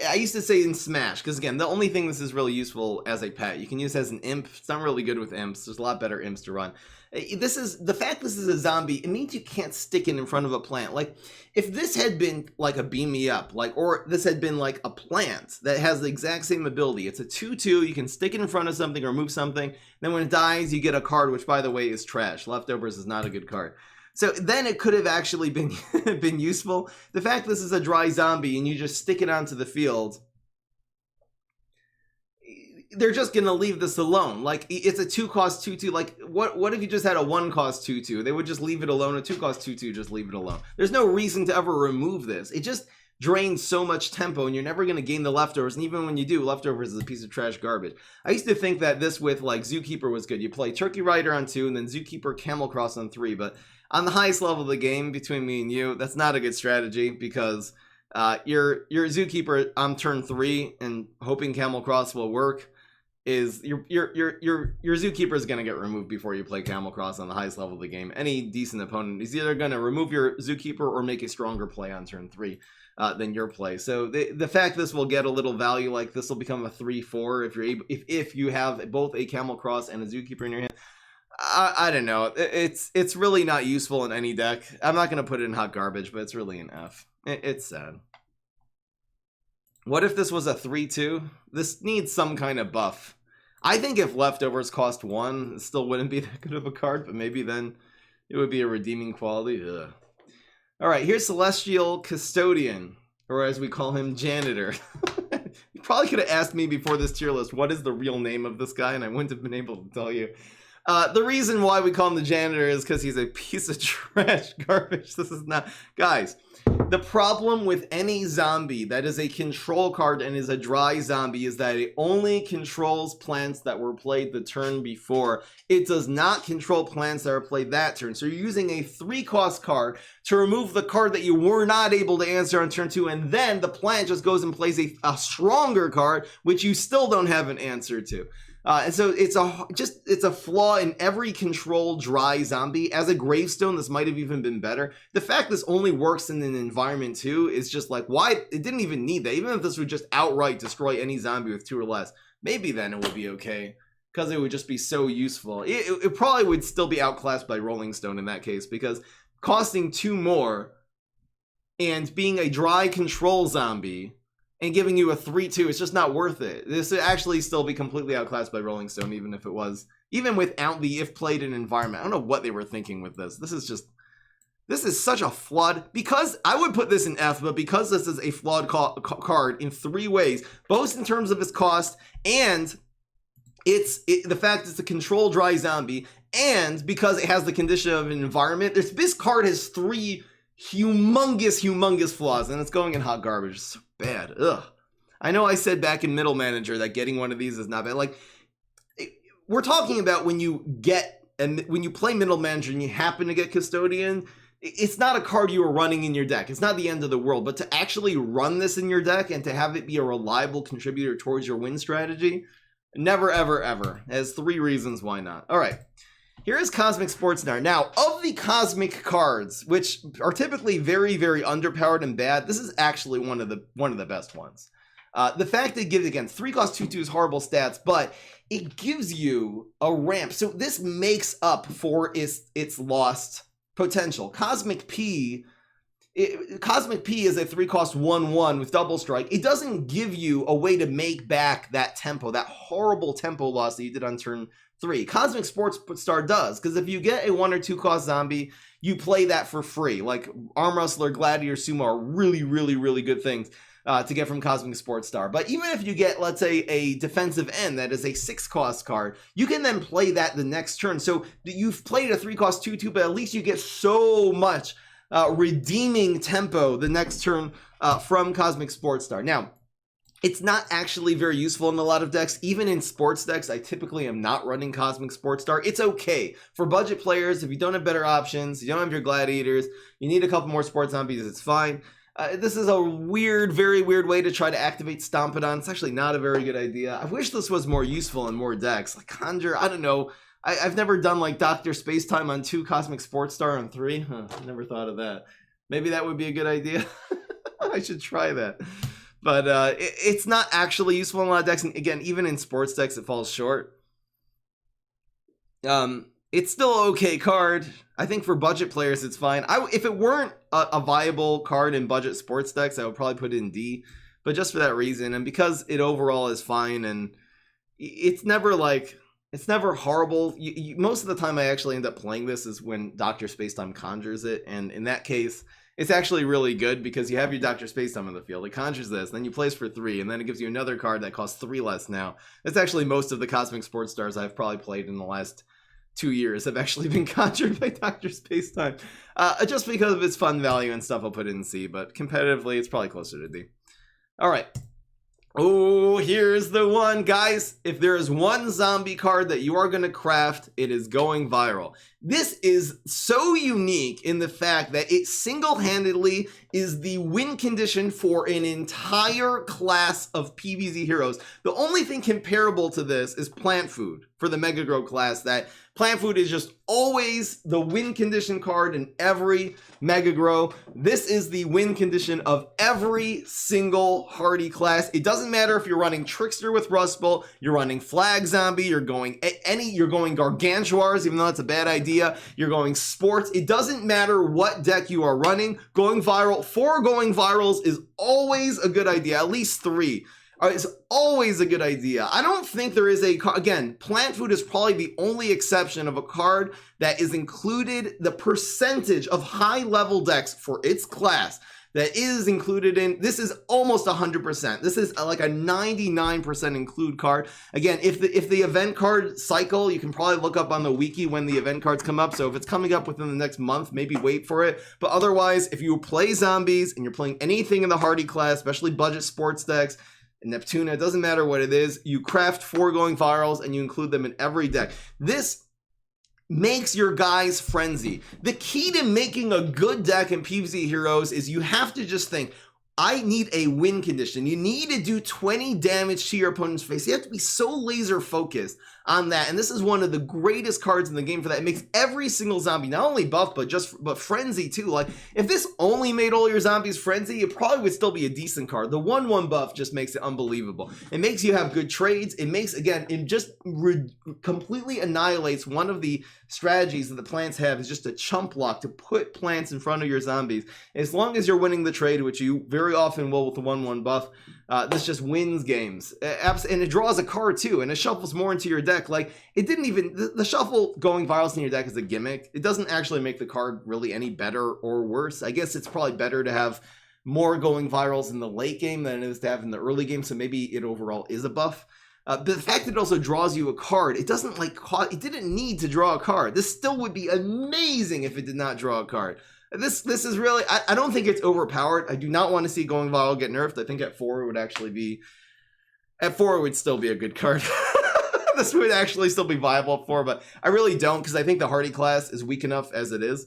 [SPEAKER 1] I used to say in Smash, because again, the only thing this is really useful as a pet. You can use it as an imp. It's not really good with imps. There's a lot better imps to run. The fact this is a zombie, it means you can't stick it in front of a plant. Like, if this had been like a Beam Me Up, or this had been like a plant that has the exact same ability. It's a 2/2, you can stick it in front of something or move something. Then when it dies, you get a card, which by the way is trash. Leftovers is not a good card. So then it could have actually been been useful. The fact this is a dry zombie and you just stick it onto the field, they're just gonna leave this alone. Like, it's a 2-cost 2/2. Like, what if you just had a 1-cost 2/2? They would just leave it alone. A 2-cost 2/2, just leave it alone. There's no reason to ever remove this. It just drains so much tempo, and you're never gonna gain the leftovers. And even when you do, leftovers is a piece of trash garbage. I used to think that this with like Zookeeper was good. You play Turkey Rider on 2, and then Zookeeper Camel Cross on 3. But on the highest level of the game, between me and you, that's not a good strategy, because Your Zookeeper on turn 3 and hoping Camel Cross will work is your Zookeeper is going to get removed before you play Camel Cross on the highest level of the game. Any decent opponent is either going to remove your Zookeeper or make a stronger play on turn 3 than your play. So the fact this will get a little value, like this will become a 3-4 if you're able, if you have both a Camel Cross and a Zookeeper in your hand. I don't know. It's really not useful in any deck. I'm not going to put it in hot garbage, but it's really an F. It's sad. What if this was a 3-2? This needs some kind of buff. I think if Leftovers cost 1, it still wouldn't be that good of a card, but maybe then it would be a redeeming quality. Ugh. All right, here's Celestial Custodian, or as we call him, Janitor. You probably could have asked me before this tier list, what is the real name of this guy, and I wouldn't have been able to tell you. The reason why we call him the Janitor is because he's a piece of trash garbage. This is not... Guys, the problem with any zombie that is a control card and is a dry zombie is that it only controls plants that were played the turn before. It does not control plants that are played that turn. So you're using a 3-cost card to remove the card that you were not able to answer on turn 2, and then the plant just goes and plays a stronger card, which you still don't have an answer to. And so it's a flaw in every controlled dry zombie. As a gravestone, this might have even been better. The fact this only works in an environment too is just like, why? It didn't even need that. Even if this would just outright destroy any zombie with 2 or less, maybe then it would be okay, because it would just be so useful. It probably would still be outclassed by Rolling Stone in that case, because costing 2 more and being a dry control zombie and giving you a 3-2, it's just not worth it. This would actually still be completely outclassed by Rolling Stone, even if it was, even without the if played in environment. I don't know what they were thinking with this. This is such a flawed, because I would put this in F, but because this is a flawed card in 3 ways, both in terms of its cost and the fact it's a control dry zombie, and because it has the condition of an environment. This card has 3 humongous flaws, and it's going in hot garbage. It's so bad. Ugh. I know I said back in Middle Manager that getting one of these is not bad. Like, we're talking about when you play Middle Manager and you happen to get Custodian, it's not a card you are running in your deck. It's not the end of the world, but to actually run this in your deck and to have it be a reliable contributor towards your win strategy, never, ever, ever. It has 3 reasons why not. All right. Here is Cosmic Sports Star. Now, of the Cosmic cards, which are typically very, very underpowered and bad, this is actually one of the best ones. The fact it gives, again, 3-cost 2/2 is horrible stats, but it gives you a ramp. So this makes up for its lost potential. Cosmic P is a 3-cost 1/1 with double strike. It doesn't give you a way to make back that tempo, that horrible tempo loss that you did on turn 3. Cosmic Sports Star does, because if you get a 1 or 2-cost zombie, you play that for free. Like Arm Wrestler, Gladiator, Sumo are really good things to get from Cosmic Sports Star. But even if you get, let's say, a defensive end that is a 6-cost card, you can then play that the next turn. So you've played a 3-cost 2/2, but at least you get so much redeeming tempo the next turn from Cosmic Sports Star. Now, it's not actually very useful in a lot of decks. Even in sports decks, I typically am not running Cosmic Sports Star. It's okay for budget players. If you don't have better options, you don't have your gladiators, you need a couple more sports zombies, it's fine. This is a very weird way to try to activate Stompidon. It's actually not a very good idea. I wish this was more useful in more decks. Like Conjure, I don't know. I've never done like Dr. Spacetime on 2, Cosmic Sports Star on 3. Huh, never thought of that. Maybe that would be a good idea. I should try that. But it's not actually useful in a lot of decks. And again, even in sports decks, it falls short. It's still an okay card. I think for budget players, it's fine. If it weren't a viable card in budget sports decks, I would probably put it in D. But just for that reason, and because it overall is fine, and it's never horrible. Most of the time, I actually end up playing this is when Dr. Spacetime conjures it. And in that case, it's actually really good because you have your Dr. Spacetime on the field. It conjures this, then you place for 3, and then it gives you another card that costs 3 less now. That's actually most of the Cosmic Sports Stars I've probably played in the last 2 years have actually been conjured by Dr. Spacetime. Just because of its fun value and stuff, I'll put it in C, but competitively, it's probably closer to D. All right. Oh, here's the one, guys. If there is one zombie card that you are going to craft, it is going viral. This is so unique in the fact that it single-handedly is the win condition for an entire class of PvZ heroes. The only thing comparable to this is Plant Food for the Mega Grow class. That Plant Food is just always the win condition card in every Mega Grow. This is the win condition of every single Hearty class. It doesn't matter if you're running Trickster with Rust Bolt, you're running Flag Zombie, you're going Gargantuars, even though that's a bad idea, you're going Sports. It doesn't matter what deck you are running. Going viral, 4 going virals is always a good idea, at least 3. It's always a good idea. I don't think there is a card. Again, Plant Food is probably the only exception of a card that is included, the percentage of high level decks for its class that is included in. This is almost 100%. This is like a 99% include card. Again, if the event card cycle, you can probably look up on the wiki when the event cards come up. So if it's coming up within the next month, maybe wait for it. But otherwise, if you play zombies and you're playing anything in the Hearty class, especially budget sports decks, Neptuna, it doesn't matter what it is, you craft 4 going virals and you include them in every deck. This makes your guys frenzy. The key to making a good deck in PvZ Heroes is you have to just think, I need a win condition. You need to do 20 damage to your opponent's face. You have to be so laser focused on that. And this is one of the greatest cards in the game for that. It makes every single zombie not only buff, but frenzy too. Like if this only made all your zombies frenzy, it probably would still be a decent card. The 1/1 buff just makes it unbelievable. It makes you have good trades. It makes, again, it just completely annihilates one of the strategies that the plants have, is just a chump block to put plants in front of your zombies. As long as you're winning the trade, which you very often will with the 1/1 buff, this just wins games. And it draws a card too, and it shuffles more into your deck. Like it didn't even, the shuffle going virals in your deck is a gimmick. It doesn't actually make the card really any better or worse. I guess it's probably better to have more going virals in the late game than it is to have in the early game, so maybe it overall is a buff. But the fact that it also draws you a card, it doesn't it didn't need to draw a card. This still would be amazing if it did not draw a card. This is really, I don't think it's overpowered. I do not want to see going viral get nerfed. I think at 4 it would actually be, at 4 it would still be a good card. This would actually still be viable at 4, but I really don't, because I think the Hearty class is weak enough as it is.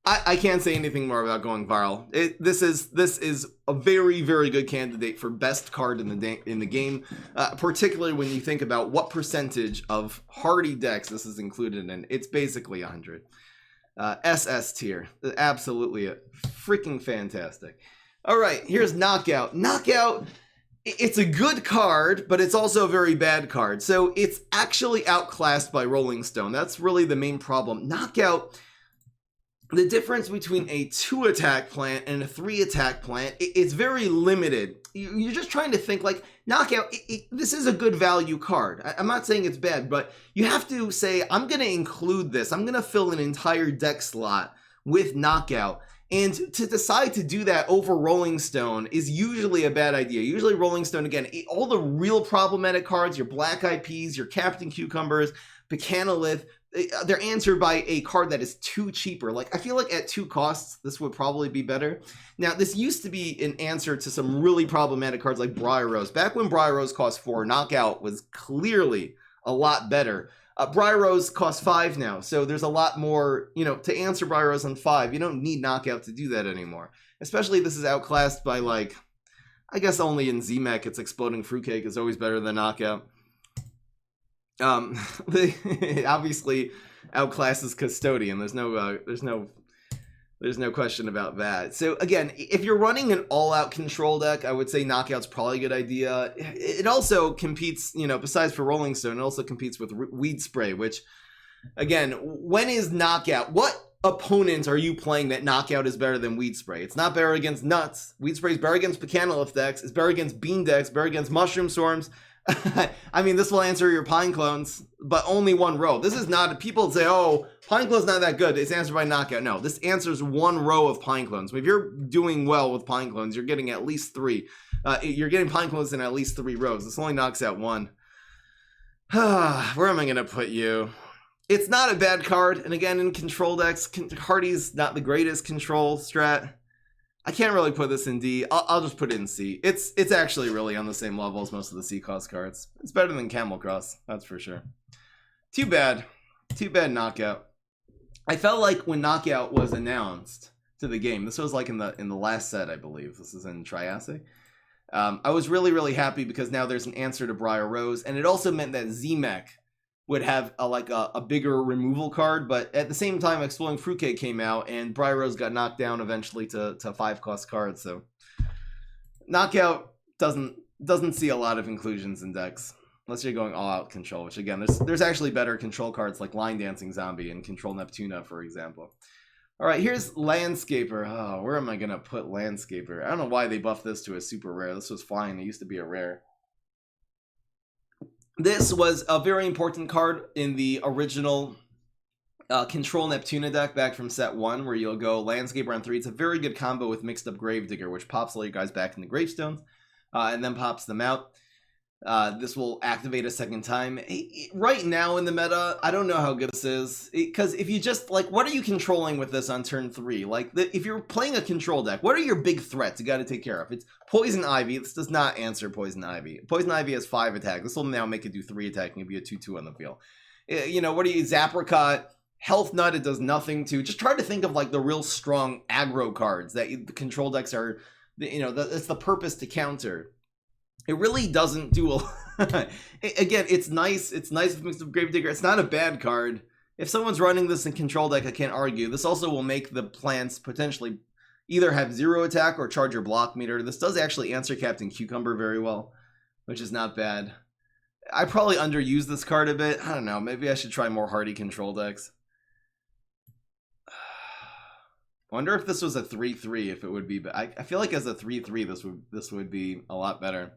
[SPEAKER 1] I can't say anything more about going viral. This is a very, very good candidate for best card in the game, particularly when you think about what percentage of Hearty decks this is included in. It's basically 100. SS tier, absolutely freaking fantastic. All right, here's Knockout. Knockout, it's a good card, but it's also a very bad card. So it's actually outclassed by Rolling Stone. That's really the main problem. Knockout, the difference between a 2-attack plant and a 3-attack plant, it's very limited. You're just trying to think like, Knockout, this is a good value card. I'm not saying it's bad, but you have to say, I'm going to include this. I'm going to fill an entire deck slot with Knockout. And to decide to do that over Rolling Stone is usually a bad idea. Usually Rolling Stone, again, all the real problematic cards, your Black Eyed Peas, your Captain Cucumbers, Pecanolith, they're answered by a card that is too cheaper. Like, I feel like at 2 costs, this would probably be better. Now, this used to be an answer to some really problematic cards like Briar Rose. Back when Briar Rose cost 4, Knockout was clearly a lot better. Briar Rose costs 5 now, so there's a lot more, to answer Briar Rose on 5. You don't need Knockout to do that anymore. Especially this is outclassed by, like, I guess only in Z-Mech it's Exploding Fruitcake is always better than Knockout. Obviously outclasses Custodian. There's no question about that. So again, if you're running an all-out control deck, I would say Knockout's probably a good idea. It also competes, besides for Rolling Stone, it also competes with Weed Spray, which, again, when is Knockout? What opponents are you playing that Knockout is better than Weed Spray? It's not better against Nuts. Weed Spray is better against Pecanolith decks. It's better against Bean decks, better against Mushroom Storms. I mean, this will answer your Pine Clones, but only 1 row. This is not, people say, oh, Pine Clone's not that good. It's answered by Knockout. No, this answers 1 row of Pine Clones. If you're doing well with Pine Clones, you're getting at least 3. You're getting Pine Clones in at least 3 rows. This only knocks out 1. Where am I going to put you? It's not a bad card. And again, in control decks, Hearty's not the greatest control strat. I can't really put this in D. I'll just put it in C. It's actually really on the same level as most of the C cost cards. It's better than Camel Cross, that's for sure. Too bad. Too bad Knockout. I felt like when Knockout was announced to the game, this was like in the last set, I believe. This is in Triassic. I was really happy because now there's an answer to Briar Rose, and it also meant that Z-Mech would have a bigger removal card, but at the same time, Exploding Fruitcake came out, and Briar Rose got knocked down eventually to 5-cost cards, so Knockout doesn't see a lot of inclusions in decks. Unless you're going all-out control, which again, there's actually better control cards like Line Dancing Zombie and Control Neptuna, for example. All right, here's Landscaper. Oh, where am I going to put Landscaper? I don't know why they buffed this to a super rare. This was flying. It used to be a rare. This was a very important card in the original Control Neptuna deck back from set 1, where you'll go Landscaper on 3. It's a very good combo with Mixed Up Gravedigger, which pops all you guys back into gravestones and then pops them out. This will activate a second time. Right now in the meta, I don't know how good this is, because if you just, like, what are you controlling with this on turn 3? Like, if you're playing a control deck, what are your big threats you got to take care of? It's Poison Ivy. This does not answer Poison Ivy. Poison Ivy has 5 attack. This will now make it do 3 attack and be a 2/2 on the field. You know, what do you, Zapricot, Health Nut, it does nothing to. Just try to think of, like, the real strong aggro cards that the control decks are, you know, it's the purpose to counter. It really doesn't do a again, it's nice. It's nice with Mixed Up Gravedigger. It's not a bad card. If someone's running this in control deck, I can't argue. This also will make the plants potentially either have 0 attack or charge your block meter. This does actually answer Captain Cucumber very well, which is not bad. I probably underused this card a bit. I don't know. Maybe I should try more Hearty control decks. Wonder if this was a 3/3, if it would be. I feel like as a 3/3, this would be a lot better.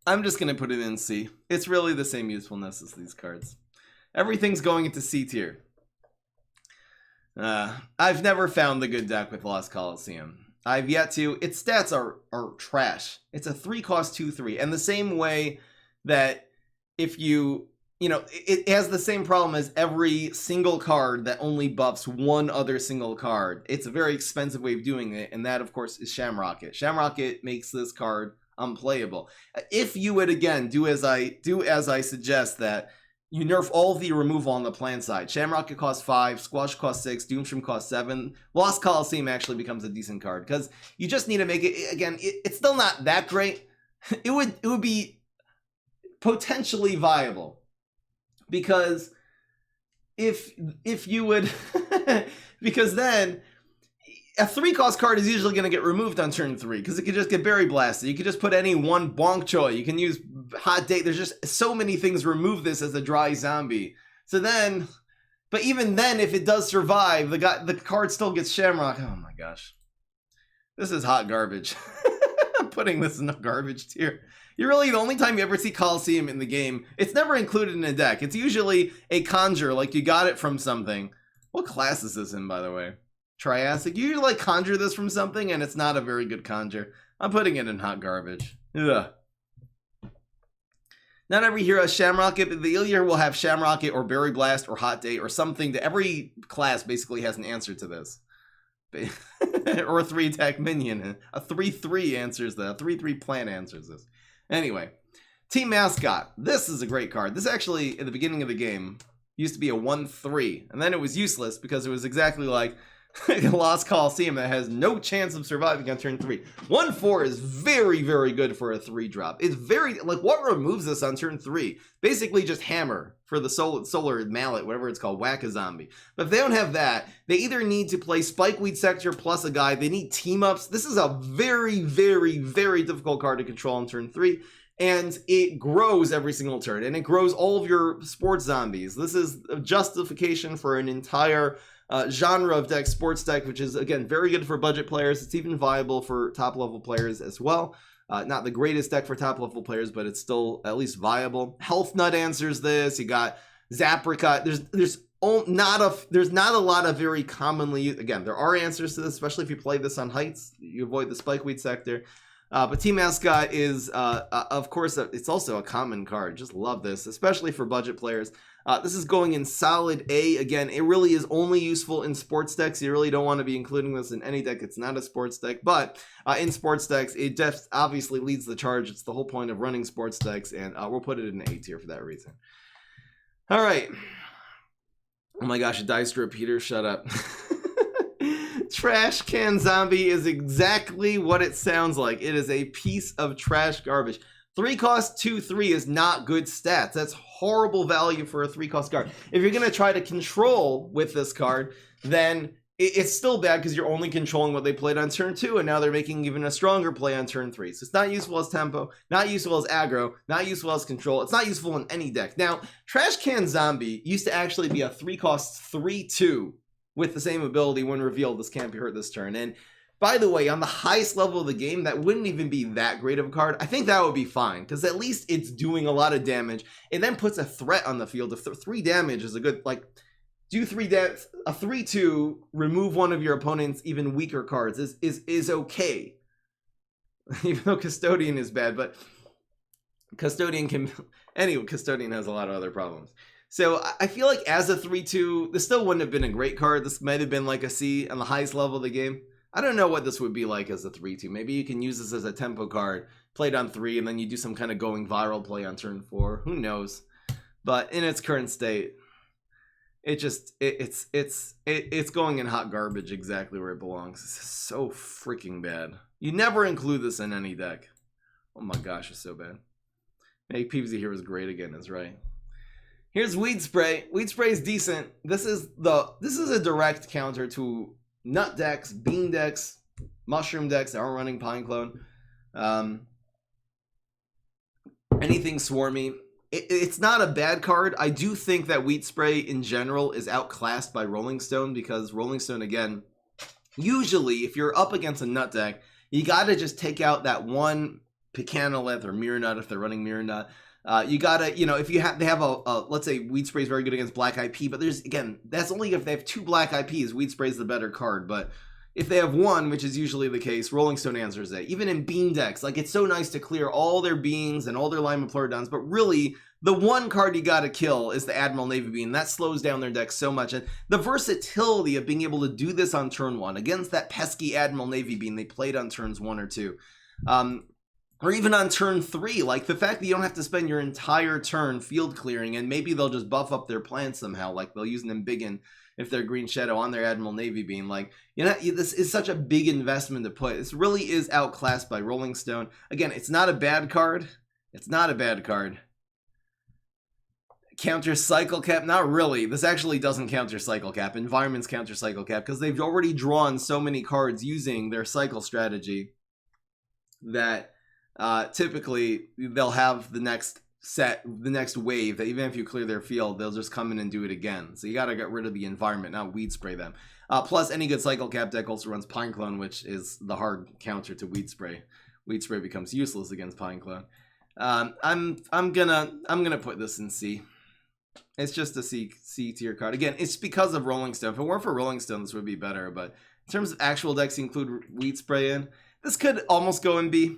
[SPEAKER 1] I'm just going to put it in C. It's really the same usefulness as these cards. Everything's going into C tier. I've never found the good deck with Lost Coliseum. I've yet to. Its stats are trash. It's a 3-cost 2/3. And the same way that if you know, it has the same problem as every single card that only buffs one other single card. It's a very expensive way of doing it. And that, of course, is Shamrocket. Shamrocket makes this card unplayable. If you would again do as I suggest, that you nerf all the removal on the plant side. Shamrocket costs 5, Squash costs 6, Doomstream costs 7. Lost Coliseum actually becomes a decent card because you just need to make it again. It's still not that great. It would be potentially viable because if you would because then a 3-cost card is usually going to get removed on turn 3 because it could just get Berry Blasted. You could just put any one Bonk Choy. You can use Hot Date. There's just so many things remove this as a dry zombie. So then, but even then, if it does survive, the card still gets Shamrock. Oh my gosh. This is hot garbage. I'm putting this in the garbage tier. You're really the only time you ever see Coliseum in the game. It's never included in a deck. It's usually a conjure, like you got it from something. What class is this in, by the way? Triassic. You like conjure this from something and it's not a very good conjure. I'm putting it in hot garbage. Ugh. Not every hero has Shamrocket, but the Illier will have Shamrocket or Berry Blast or Hot Date or something. Every class basically has an answer to this. Or a 3-attack minion. A 3/3 answers that. A 3/3 plant answers this. Anyway, Team Mascot. This is a great card. This actually, at the beginning of the game, used to be a 1/3. And then it was useless because it was exactly like Lost Coliseum that has no chance of surviving on turn 3. 1/4 is very, very good for a 3-drop. It's very, like, what removes this on turn 3? Basically just Hammer for the solar mallet, whatever it's called, Whack-a-Zombie. But if they don't have that, they either need to play Spikeweed Sector plus a guy. They need team-ups. This is a very, very, very difficult card to control on turn 3. And it grows every single turn. And it grows all of your sports zombies. This is a justification for an entire genre of deck, sports deck, which is, again, very good for budget players. It's even viable for top-level players as well. Not the greatest deck for top-level players, but it's still at least viable. Health Nut answers this. You got Zapricot. There's not a lot of very commonly used. Again, there are answers to this, especially if you play this on Heights. You avoid the Spikeweed Sector. But Team Mascot is, of course, it's also a common card. Just love this, especially for budget players. This is going in solid A. Again, it really is only useful in sports decks. You really don't want to be including this in any deck. It's not a sports deck, but in sports decks, it just obviously leads the charge. It's the whole point of running sports decks, and we'll put it in A tier for that reason. All right. Oh my gosh, a dice repeater, shut up. Trash can zombie is exactly what it sounds like. It is a piece of trash garbage. 3 cost 2/3 is not good stats. That's horrible value for a 3 cost card. If you're going to try to control with this card, then it's still bad because you're only controlling what they played on turn 2, and now they're making even a stronger play on turn 3. So it's not useful as tempo, not useful as aggro, not useful as control. It's not useful in any deck. Now, Trash Can Zombie used to actually be a 3 cost 3/2 with the same ability when revealed. This can't be hurt this turn. And by the way, on the highest level of the game, that wouldn't even be that great of a card. I think that would be fine, because at least it's doing a lot of damage. It then puts a threat on the field. If 3 damage is a good, like, do 3 damage, a 3/2, remove one of your opponent's even weaker cards is okay. Even though Custodian is bad, but Custodian can, anyway, Custodian has a lot of other problems. So I feel like as a 3/2, this still wouldn't have been a great card. This might have been like a C on the highest level of the game. I don't know what this would be like as a 3/2. Maybe you can use this as a tempo card, played on 3, and then you do some kind of going viral play on turn 4. Who knows? But in its current state, it's going in hot garbage exactly where it belongs. This is so freaking bad. You never include this in any deck. Oh my gosh, it's so bad. Make PvZ Heroes great again is right. Here's Weed Spray. Weed Spray is decent. This is a direct counter to nut decks, bean decks, mushroom decks that aren't running Pine Clone. Anything swarmy. It's not a bad card. I do think that Wheat Spray in general is outclassed by Rolling Stone, because Rolling Stone, again, usually if you're up against a nut deck, you gotta just take out that one Pecanolith or Mirror Nut if they're running Mirror Nut. You gotta, you know, if you have, they have let's say Weed Spray is very good against Black IP, but there's, again, that's only if they have 2 Black IPs. Weed Spray is the better card, but if they have 1, which is usually the case, Rolling Stone answers it. Even in bean decks, like, it's so nice to clear all their beans and all their Lima Pleurodons, but really, the one card you gotta kill is the Admiral Navy Bean. That slows down their deck so much, and the versatility of being able to do this on turn 1 against that pesky Admiral Navy Bean they played on turns 1 or 2. Or even on turn 3, like the fact that you don't have to spend your entire turn field clearing, and maybe they'll just buff up their plants somehow, like they'll use an Embiggen if they're Green Shadow on their Admiral Navy Beam. Like, you know, this is such a big investment to put. This really is outclassed by Rolling Stone. Again, it's not a bad card. It's not a bad card. Counter Cycle Cap? Not really. This actually doesn't counter Cycle Cap. Environments counter Cycle Cap, because they've already drawn so many cards using their cycle strategy that typically they'll have the next set, the next wave, that even if you clear their field, they'll just come in and do it again. So you gotta get rid of the environment, not Weed Spray them. Plus, any good Cycle Cap deck also runs Pine Clone, which is the hard counter to Weed Spray. Weed Spray becomes useless against Pine Clone. I'm gonna put this in C. It's just a C tier card. Again, it's because of Rolling Stone. If it weren't for Rolling Stone, this would be better. But in terms of actual decks you include Weed Spray in, this could almost go in B.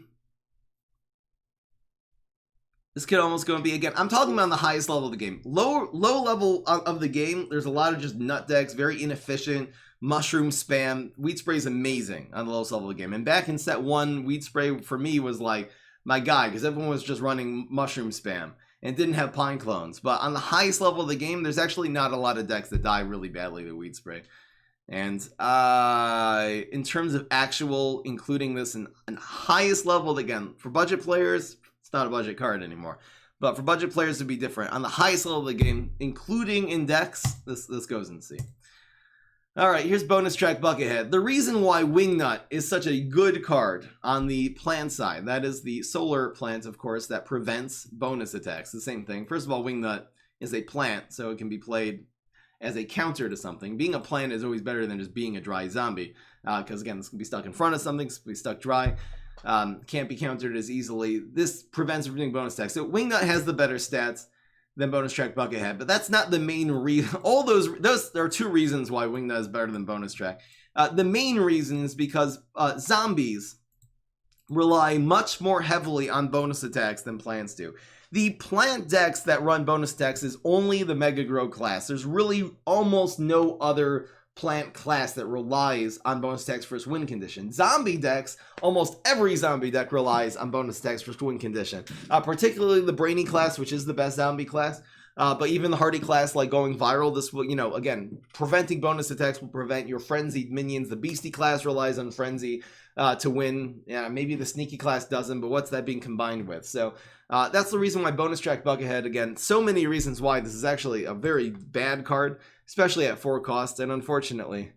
[SPEAKER 1] This could almost go in B. Again, I'm talking about on the highest level of the game. Low level of the game, there's a lot of just nut decks, very inefficient, mushroom spam. Weed Spray is amazing on the lowest level of the game. And back in set 1, Weed Spray for me was like my guy, because everyone was just running mushroom spam and didn't have Pine Clones. But on the highest level of the game, there's actually not a lot of decks that die really badly to Weed Spray. And in terms of actual including this in highest level, again, for budget players, it's not a budget card anymore. But for budget players, it'd be different. On the highest level of the game, including in decks, this goes in C. Alright, here's bonus track Buckethead. The reason why Wingnut is such a good card on the plant side, that is the solar plant, of course, that prevents bonus attacks. The same thing. First of all, Wingnut is a plant, so it can be played as a counter to something. Being a plant is always better than just being a dry zombie, because again, this can be stuck in front of something, this can be stuck dry, can't be countered as easily. This prevents from doing bonus attacks. So Wingnut has the better stats than bonus track Buckethead, but that's not the main reason. All those there are 2 reasons why Wingnut is better than bonus track. The main reason is because zombies rely much more heavily on bonus attacks than plants do. The plant decks that run bonus attacks is only the Mega Grow class. There's really almost no other plant class that relies on bonus attacks first win condition. Zombie decks, almost every zombie deck relies on bonus attacks first win condition. Particularly the Brainy class, which is the best zombie class. But even the Hearty class, like going viral, this will, you know, again, preventing bonus attacks will prevent your frenzied minions. The beastie class relies on frenzy to win. Yeah, maybe the sneaky class doesn't, but what's that being combined with? So that's the reason why bonus track Buckethead, again, so many reasons why this is actually a very bad card, especially at 4 cost, and unfortunately,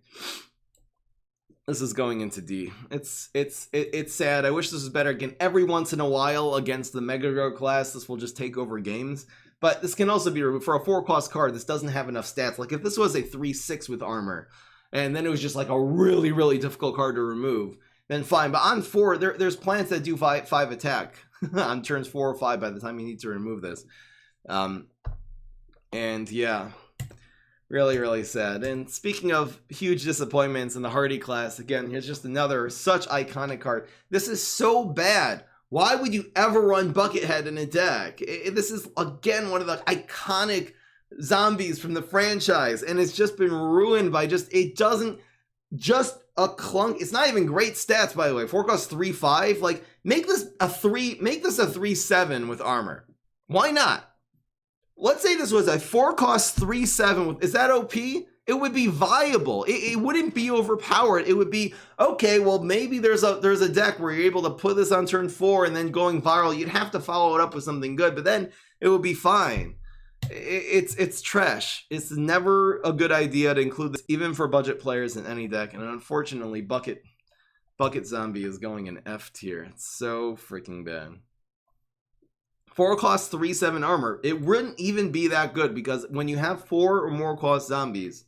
[SPEAKER 1] this is going into D. It's sad. I wish this was better. Again, every once in a while against the Mega Grow class, this will just take over games. But this can also be removed. For a 4-cost card, this doesn't have enough stats. Like if this was a 3/6 with armor, and then it was just like a really, really difficult card to remove, then fine. But on 4, there's plants that do 5 attack on turns 4 or 5 by the time you need to remove this. And yeah, really, really sad. And speaking of huge disappointments in the Hearty class, again, here's just another such iconic card. This is so bad. Why would you ever run Buckethead in a deck? This is, again, one of the iconic zombies from the franchise, and it's just been ruined by it doesn't, just a clunk. It's not even great stats, by the way. 4 costs 3/5. Like, make this a 3/7 with armor. Why not? Let's say this was a 4 cost 3/7. Is that OP? It would be viable. It wouldn't be overpowered. It would be, okay, well, maybe there's a deck where you're able to put this on turn 4 and then going viral. You'd have to follow it up with something good, but then it would be fine. It's trash. It's never a good idea to include this, even for budget players in any deck. And unfortunately, Bucket Zombie is going in F tier. It's so freaking bad. 4 cost 3/7 armor. It wouldn't even be that good because when you have 4 or more cost zombies,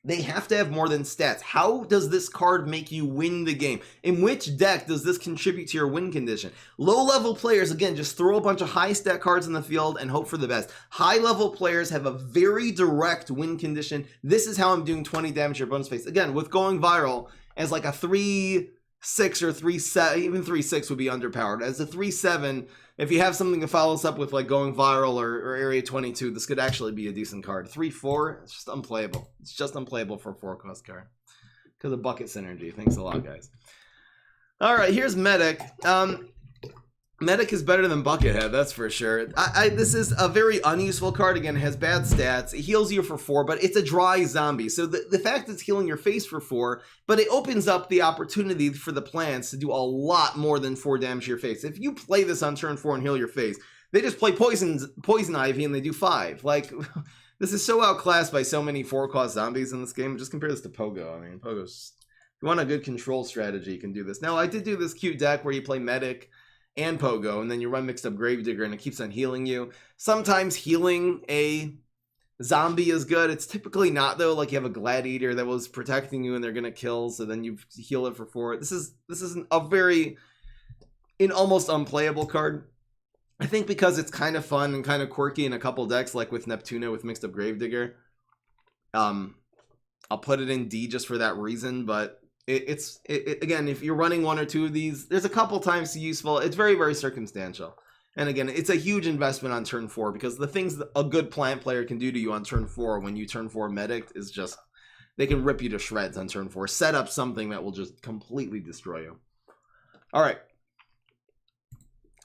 [SPEAKER 1] they have to have more than stats. How does this card make you win the game? In which deck does this contribute to your win condition? Low-level players, again, just throw a bunch of high-stat cards in the field and hope for the best. High-level players have a very direct win condition. This is how I'm doing 20 damage to your bonus phase. Again, with going viral as like a 3/6 or 3/7, even 3/6 would be underpowered. As a 3/7, if you have something to follow us up with, like going viral or Area 22, this could actually be a decent card. 3/4, it's just unplayable. It's just unplayable for a 4-cost card because of bucket synergy. Thanks a lot, guys. All right, here's Medic. Medic is better than Buckethead, that's for sure. This is a very unuseful card. Again, it has bad stats. It heals you for 4, but it's a dry zombie. So the fact it's healing your face for 4, but it opens up the opportunity for the plants to do a lot more than 4 damage to your face. If you play this on turn 4 and heal your face, they just play Poison Ivy and they do 5. Like, this is so outclassed by so many 4-cost zombies in this game. Just compare this to Pogo. I mean, Pogo's... If you want a good control strategy, you can do this. Now, I did do this cute deck where you play Medic and Pogo, and then you run Mixed Up Gravedigger, and it keeps on healing you. Sometimes healing a zombie is good. It's typically not, though. Like, you have a Gladiator that was protecting you, and they're gonna kill, so then you heal it for 4. This is an almost unplayable card. I think because it's kind of fun and kind of quirky in a couple decks, like with Neptuna with Mixed Up Gravedigger. I'll put it in D just for that reason, but again, if you're running 1 or 2 of these, there's a couple times useful. It's very, very circumstantial. And again, it's a huge investment on turn 4 because the things that a good plant player can do to you on turn 4 when you turn 4 Medic is just, they can rip you to shreds on turn 4. Set up something that will just completely destroy you. All right.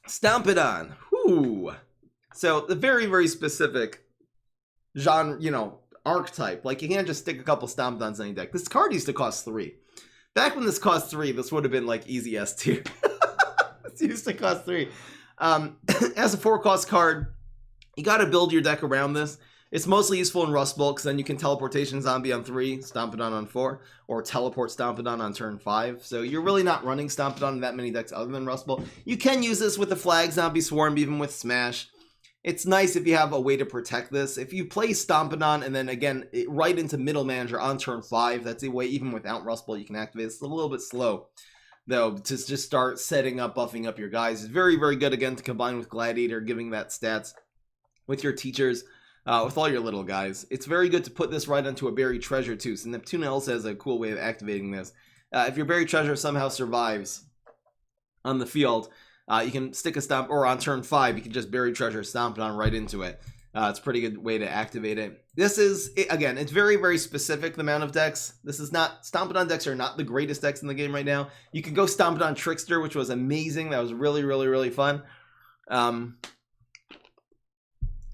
[SPEAKER 1] Stomp It On. Whoo. So the very, very specific genre, archetype. Like, you can't just stick a couple Stomp It Ons in any deck. This card used to cost 3. Back when this cost 3, this would have been like easy S tier. This used to cost 3. As a 4-cost card, you got to build your deck around this. It's mostly useful in Rust Bowl because then you can teleportation zombie on 3, Stomp It On 4, or teleport Stomp It on turn 5. So you're really not running Stomp It On in that many decks other than Rust Bowl. You can use this with the Flag Zombie Swarm, even with Smash. It's nice if you have a way to protect this. If you play Stomp It On and then again right into Middle Manager on turn 5, that's a way even without Rust Bowl you can activate. It's a little bit slow though to just start setting up, buffing up your guys. It's very, very good again to combine with Gladiator, giving that stats with your teachers, with all your little guys. It's very good to put this right onto a Buried Treasure too. So Neptuna also has a cool way of activating this. If your Buried Treasure somehow survives on the field, you can stick a Stomp, or on turn 5, you can just Buried Treasure, Stomp It On right into it. It's a pretty good way to activate it. This is, again, it's very, very specific, the amount of decks. This is not, Stomp It On decks are not the greatest decks in the game right now. You could go Stomp It On Trickster, which was amazing. That was really, really, really fun.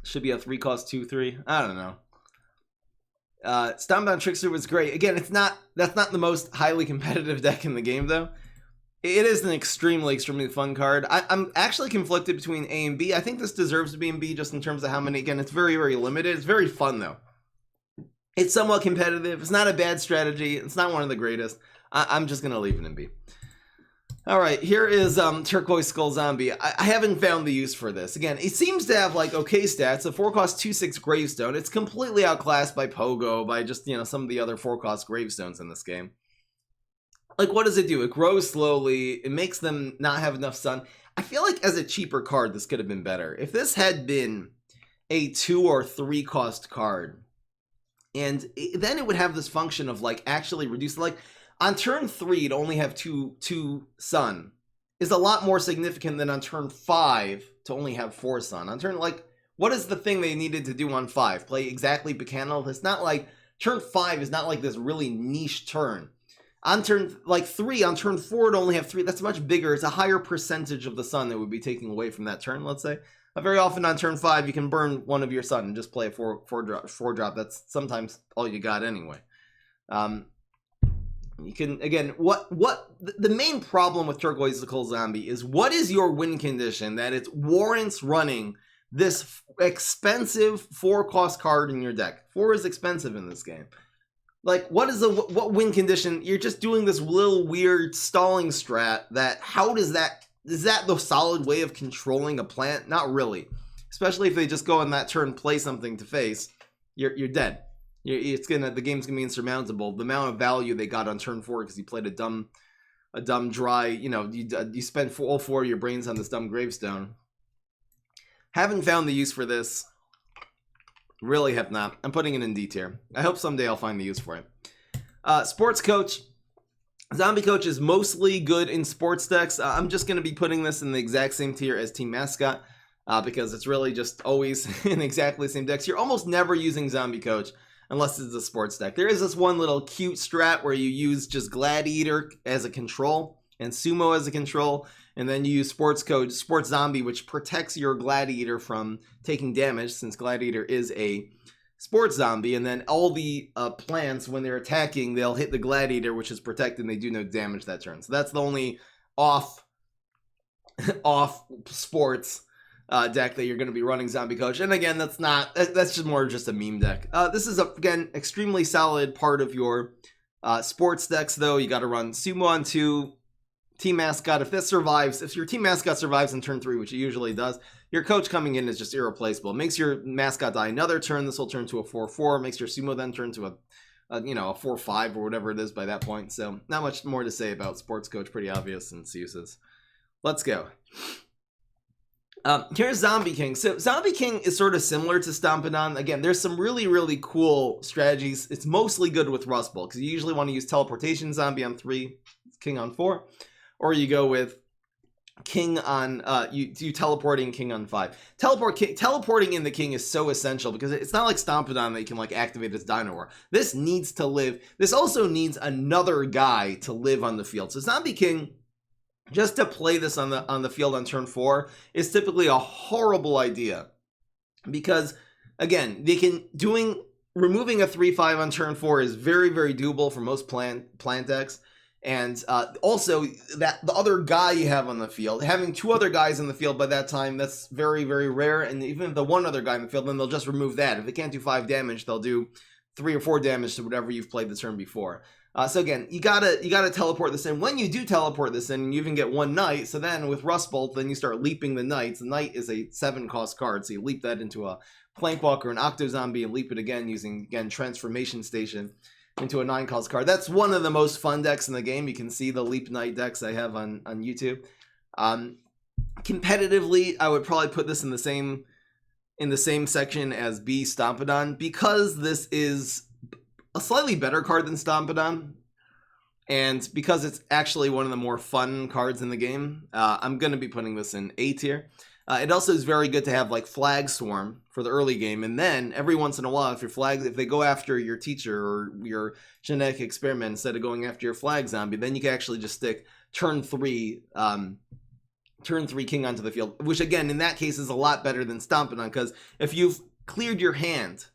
[SPEAKER 1] Should be a 3 cost 2/3. I don't know. Stompdown Trickster was great. Again, that's not the most highly competitive deck in the game, though. It is an extremely fun card. I'm actually conflicted between A and B. I think this deserves to be in B just in terms of how many. Again, it's very limited. It's very fun, though. It's somewhat competitive. It's not a bad strategy. It's not one of the greatest. I'm just going to leave it in B. All right, here is Turquoise Skull Zombie. I haven't found the use for this. Again, it seems to have like okay stats. A 4-cost 2/6 Gravestone. It's completely outclassed by Pogo, by just, you know, some of the other 4-cost Gravestones in this game. Like, what does it do? It grows slowly. It makes them not have enough sun. I feel like as a cheaper card, this could have been better. If this had been a 2 or 3 cost card, and then it would have this function of like actually reduce, like on turn 3 to only have two sun is a lot more significant than on turn 5 to only have 4 sun. On turn, like, what is the thing they needed to do on 5? Play exactly Bacchanal? It's not like turn 5 is not like this really niche turn. On turn like 3, on turn 4 to only have 3, that's much bigger. It's a higher percentage of the sun that would be taking away from that turn, let's say. Very often on turn 5, you can burn one of your sun and just play a 4 drop. That's sometimes all you got anyway. You can, again, the main problem with Turquoise Skull Zombie is what is your win condition that it warrants running this expensive 4-cost card in your deck? 4 is expensive in this game. Like, what win condition? You're just doing this little weird stalling strat that, is that the solid way of controlling a plant? Not really. Especially if they just go on that turn, play something to face, you're dead. The game's gonna be insurmountable. The amount of value they got on turn 4 because you played a dumb dry, you know, you spent all 4 of your brains on this dumb Gravestone. Haven't found the use for this. Really have not. I'm putting it in D tier. I hope someday I'll find the use for it. Sports Coach. Zombie Coach is mostly good in sports decks. I'm just going to be putting this in the exact same tier as Team Mascot because it's really just always in exactly the same decks. You're almost never using Zombie Coach unless it's a sports deck. There is this one little cute strat where you use just Gladiator as a control and Sumo as a control, and then you use Sports Zombie, which protects your Gladiator from taking damage, since Gladiator is a sports zombie, and then all the plants, when they're attacking, they'll hit the Gladiator, which is protected, and they do no damage that turn. So that's the only off sports deck that you're going to be running Zombie Coach. And again, that's just more just a meme deck. This is, again, extremely solid part of your sports decks, though. You got to run Sumo on 2, Team Mascot. If your Team Mascot survives in turn 3, which it usually does, your coach coming in is just irreplaceable. It makes your Mascot die another turn. This will turn to a 4/4. Makes your Sumo then turn to a 4/5 or whatever it is by that point. So not much more to say about Sports Coach. Pretty obvious in its uses. Let's go. Here's Zombie King. So Zombie King is sort of similar to Stompidon. Again, there's some really cool strategies. It's mostly good with Rust Bolt because you usually want to use Teleportation Zombie on 3, King on 4. Or you go with King on, you do teleporting King on 5. Teleporting in the King is so essential because it's not like Stompidon that you can like activate as Dino War. This needs to live. This also needs another guy to live on the field. So Zombie King, just to play this on the field on turn 4 is typically a horrible idea. Because again, removing a 3/5 on turn 4 is very doable for most plant decks. And also, that the other guy you have on the field, having 2 other guys in the field by that time, that's very rare. And even if the one other guy in the field, then they'll just remove that. If they can't do 5 damage, they'll do 3 or 4 damage to whatever you've played the turn before. So again, you gotta teleport this in. When you do teleport this in, you even get 1 knight. So then with Rust Bolt, then you start leaping the knights. The knight is a 7-cost card, so you leap that into a Plankwalker, an Octo Zombie, and leap it again using Transformation Station into a 9-cost card. That's one of the most fun decks in the game. You can see the Leap Knight decks I have on YouTube. Competitively, I would probably put this in the same section as B Stompidon because this is a slightly better card than Stompidon, and because it's actually one of the more fun cards in the game. I'm going to be putting this in A tier. It also is very good to have like Flag Swarm for the early game, and then every once in a while, if they go after your teacher or your genetic experiment instead of going after your Flag Zombie, then you can actually just stick turn 3 turn 3 king onto the field, which again, in that case, is a lot better than stomping on, because if you've cleared your hand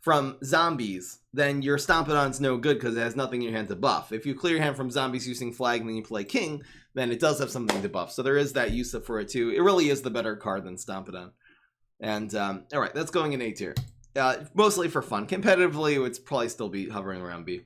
[SPEAKER 1] from zombies, then your stomping on's no good because it has nothing in your hand to buff. If you clear your hand from zombies using flag and then you play king, then it does have something to buff. So there is that use for it too. It really is the better card than stomping on. And all right, that's going in A tier. Mostly for fun. Competitively, it's probably still be hovering around B.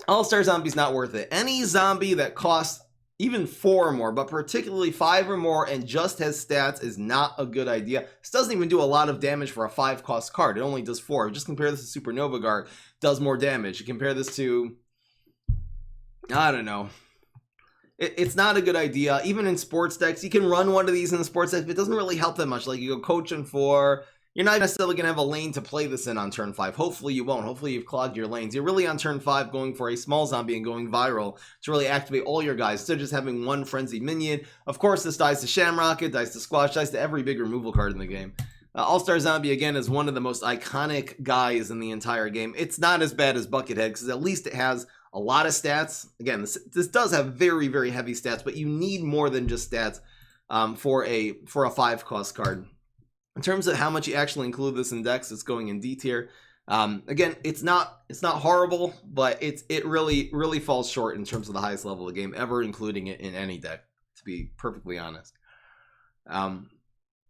[SPEAKER 1] All-Star Zombie's not worth it. Any zombie that costs even 4 or more, but particularly 5 or more and just has stats is not a good idea. This doesn't even do a lot of damage for a 5 cost card. It only does 4. Just compare this to Supernova Guard, does more damage. You compare this to, I don't know. It's not a good idea. Even in sports decks, you can run one of these in the sports deck, but it doesn't really help that much. Like, you go coaching for, you're not necessarily going to have a lane to play this in on turn 5. Hopefully you won't. Hopefully you've clogged your lanes. You're really on turn 5 going for a small zombie and going viral to really activate all your guys instead of just having one frenzied minion. Of course, this dies to Shamrock, it dies to Squash, dies to every big removal card in the game. All-Star Zombie, again, is one of the most iconic guys in the entire game. It's not as bad as Buckethead because at least it has a lot of stats. Again, this does have very, very heavy stats, but you need more than just stats for a 5 cost card. In terms of how much you actually include this in decks, it's going in D tier. Again, it's not horrible, but it really falls short in terms of the highest level of the game, ever including it in any deck, to be perfectly honest.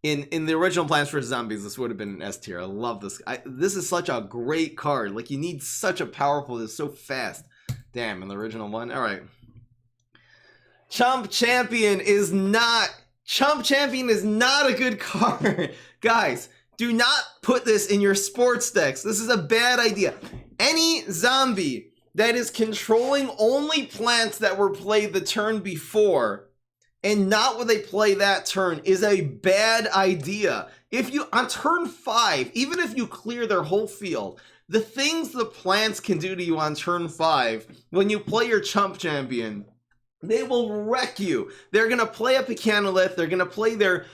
[SPEAKER 1] In the original Plants vs. Zombies, this would have been an S tier. I love this. This is such a great card. Like, you need such a powerful, it's so fast. Damn, in the original one. All right. Chump Champion is not a good card. Guys, do not put this in your sports decks. This is a bad idea. Any zombie that is controlling only plants that were played the turn before and not what they play that turn is a bad idea. If you, on turn 5, even if you clear their whole field, the things the plants can do to you on turn 5 when you play your Chump Champion, they will wreck you. They're going to play a Pecanolith. They're going to play their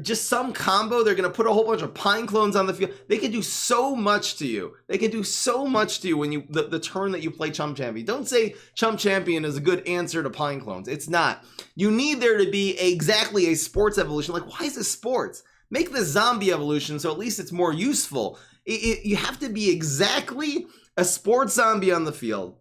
[SPEAKER 1] just some combo. They're going to put a whole bunch of Pine Clones on the field. They can do so much to you. They can do so much to you when you the turn that you play Chump Champion. Don't say Chump Champion is a good answer to Pine Clones. It's not. You need there to be exactly a sports evolution. Like, why is this sports? Make the zombie evolution so at least it's more useful. You have to be exactly a sports zombie on the field.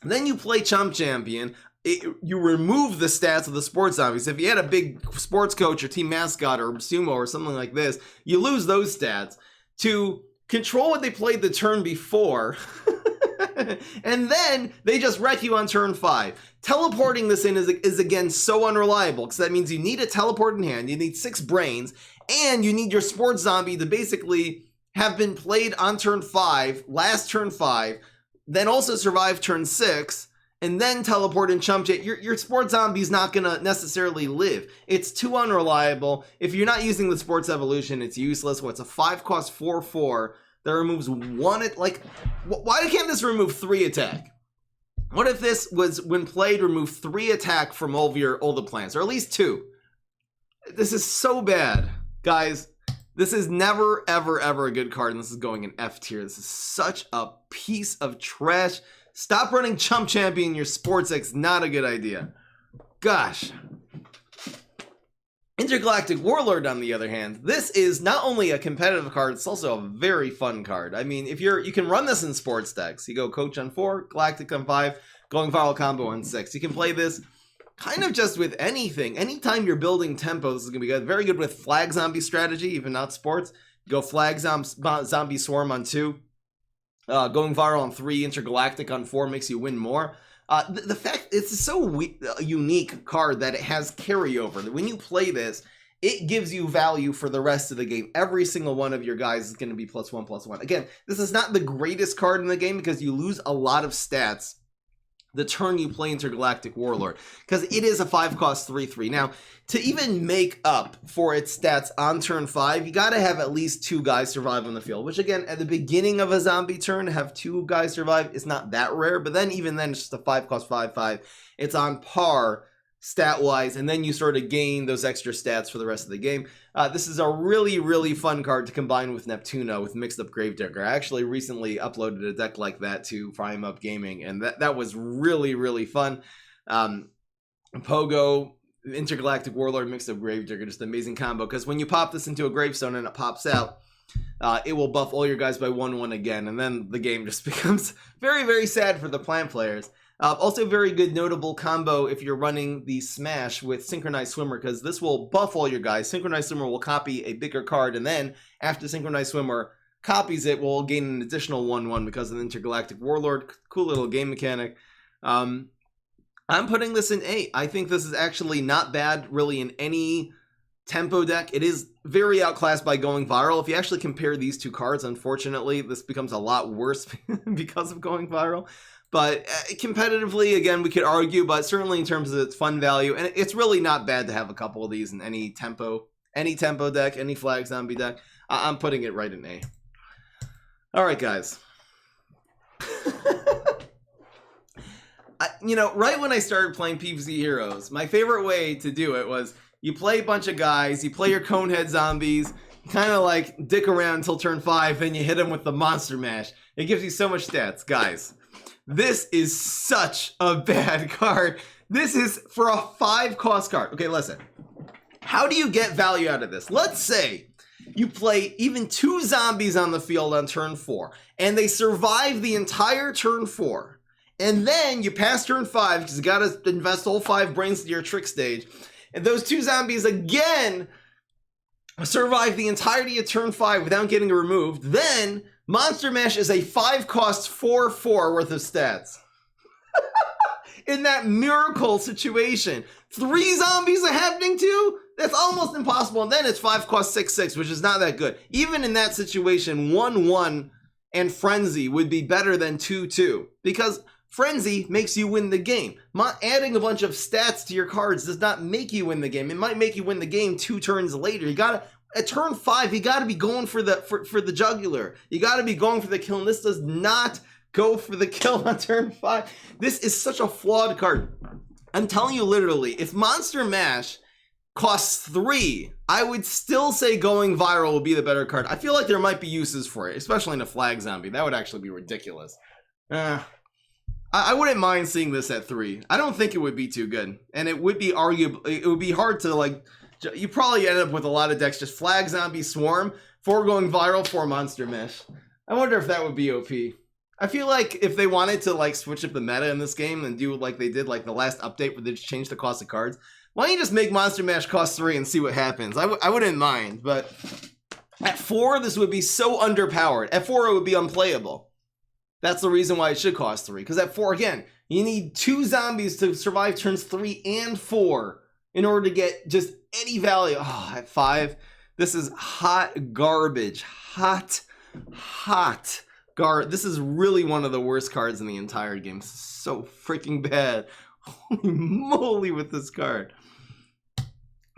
[SPEAKER 1] Then you play Chump Champion. You remove the stats of the sports zombies. If you had a big sports coach or team mascot or sumo or something like this, you lose those stats to control what they played the turn before. And then they just wreck you on turn 5. Teleporting this in is again so unreliable, because that means you need a teleport in hand, you need 6 brains, and you need your sports zombie to basically have been played on turn 5, last turn 5, then also survive turn 6, and then teleport and Chump Champ. Your sports zombie's not gonna necessarily live. It's too unreliable. If you're not using the sports evolution, it's useless. What's a 5 cost 4/4 that removes 1 like, why can't this remove 3 attack? What if this was, when played, remove 3 attack from all the plants, or at least 2? This is so bad, guys. This is never, ever, ever a good card, and this is going in F tier. This is such a piece of trash. Stop running Chump Champion in your sports decks. Not a good idea. Gosh. Intergalactic Warlord, on the other hand, this is not only a competitive card, it's also a very fun card. I mean, if you can run this in sports decks. You go Coach on 4, Galactic on 5, going viral combo on 6. You can play this kind of just with anything. Anytime you're building tempo, this is going to be good. Very good with Flag Zombie strategy, even not sports. You go Flag Zombie Swarm on 2. Going viral on 3, Intergalactic on 4 makes you win more. The fact, it's so unique card that it has carryover. When you play this, it gives you value for the rest of the game. Every single one of your guys is going to be +1/+1. Again, this is not the greatest card in the game because you lose a lot of stats the turn you play Intergalactic Warlord, because it is a 5 cost 3/3. Now, to even make up for its stats on turn 5, you got to have at least 2 guys survive on the field, which again, at the beginning of a zombie turn, have 2 guys survive is not that rare, but then even then, it's just a 5 cost 5/5. It's on par stat-wise, and then you sort of gain those extra stats for the rest of the game. This is a really, really fun card to combine with Neptuno with Mixed Up Gravedigger. I actually recently uploaded a deck like that to Prime Up Gaming, and that was really, really fun. Pogo, Intergalactic Warlord mixed up Gravedigger, just an amazing combo. Because when you pop this into a gravestone and it pops out, it will buff all your guys by 1/1 again, and then the game just becomes very, very sad for the plant players. Also, very good notable combo if you're running the Smash with Synchronized Swimmer, because this will buff all your guys. Synchronized Swimmer will copy a bigger card, and then after Synchronized Swimmer copies it, will gain an additional 1/1 because of the Intergalactic Warlord. Cool little game mechanic. I'm putting this in 8. I think this is actually not bad, really, in any tempo deck. It is very outclassed by Going Viral. If you actually compare these two cards, unfortunately, this becomes a lot worse because of Going Viral. But competitively, again, we could argue, but certainly in terms of its fun value, and it's really not bad to have a couple of these in any tempo deck, any flag zombie deck. I'm putting it right in A. All right, guys. You know, right when I started playing PvZ Heroes, my favorite way to do it was you play a bunch of guys, you play your Conehead zombies, kind of like dick around until turn 5, then you hit them with the Monster Mash. It gives you so much stats. Guys, this is such a bad card. This is for a 5-cost card. Okay, listen. How do you get value out of this? Let's say you play even 2 zombies on the field on turn 4, and they survive the entire turn 4. And then you pass turn 5 because you got to invest all 5 brains to your trick stage. And those 2 zombies again survive the entirety of turn 5 without getting removed. Then Monster Mash is a 5-cost 4/4 worth of stats. In that miracle situation, 3 zombies are happening to? That's almost impossible. And then it's 5-cost 6/6, which is not that good. Even in that situation, 1/1 and Frenzy would be better than 2/2 because Frenzy makes you win the game. Adding a bunch of stats to your cards does not make you win the game. It might make you win the game 2 turns later. You gotta, at turn 5, you gotta be going for the jugular. You gotta be going for the kill, and this does not go for the kill on turn 5. This is such a flawed card. I'm telling you literally, if Monster Mash costs 3, I would still say Going Viral would be the better card. I feel like there might be uses for it, especially in a flag zombie. That would actually be ridiculous. I wouldn't mind seeing this at 3. I don't think it would be too good. And it would be arguable. It would be hard to, like, you probably end up with a lot of decks just flag zombie swarm, 4 Going Viral, 4 Monster Mash. I wonder if that would be OP. I feel like if they wanted to, like, switch up the meta in this game and do like they did like the last update where they just changed the cost of cards, why don't you just make Monster Mash cost 3 and see what happens? I wouldn't mind, but at 4 this would be so underpowered. At 4 it would be unplayable. That's the reason why it should cost 3. Because at 4, again, you need 2 zombies to survive turns 3 and 4 in order to get just any value. Oh, at 5, this is hot garbage. Hot garbage. This is really one of the worst cards in the entire game. This is so freaking bad. Holy moly with this card.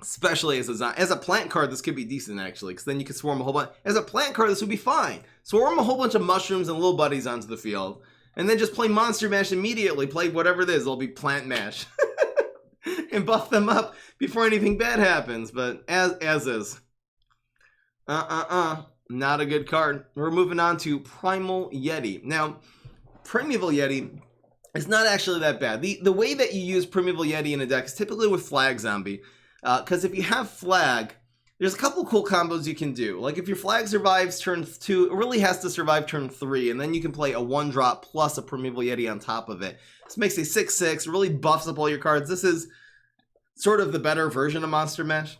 [SPEAKER 1] Especially as a plant card, this could be decent actually, because then you could swarm a whole bunch. As a plant card, this would be fine. Swarm a whole bunch of mushrooms and little buddies onto the field, and then just play Monster Mash immediately. Play whatever it is, it'll be Plant Mash, and buff them up before anything bad happens. But as is, not a good card. We're moving on to Primal Yeti. Now, Primeval Yeti is not actually that bad. The way that you use Primeval Yeti in a deck is typically with Flag Zombie. Because if you have Flag, there's a couple cool combos you can do. Like if your Flag survives turn 2, it really has to survive turn 3, and then you can play a 1-drop plus a Primeval Yeti on top of it. This makes a 6/6, really buffs up all your cards. This is sort of the better version of Monster Mash.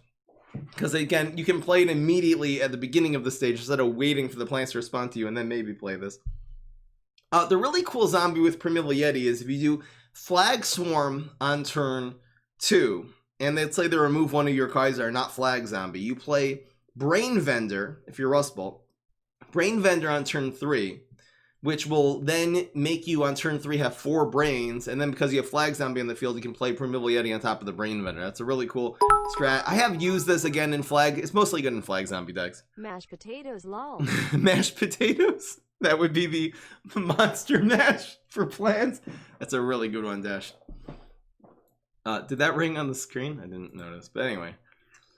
[SPEAKER 1] Because again, you can play it immediately at the beginning of the stage instead of waiting for the plants to respond to you and then maybe play this. The really cool zombie with Primeval Yeti is if you do Flag Swarm on turn 2, and let's say they remove one of your cards that are not Flag Zombie, you play Brain Vendor, if you're Rust Bolt, Brain Vendor on turn 3, which will then make you on turn 3 have 4 brains, and then because you have Flag Zombie on the field, you can play Primeval Yeti on top of the Brain Vendor. That's a really cool strat. I have used this again in Flag. It's mostly good in Flag Zombie decks.
[SPEAKER 2] Mashed potatoes, lol.
[SPEAKER 1] Mashed potatoes? That would be the Monster Mash for plants. That's a really good one, Dash. Did that ring on the screen? I didn't notice, but anyway.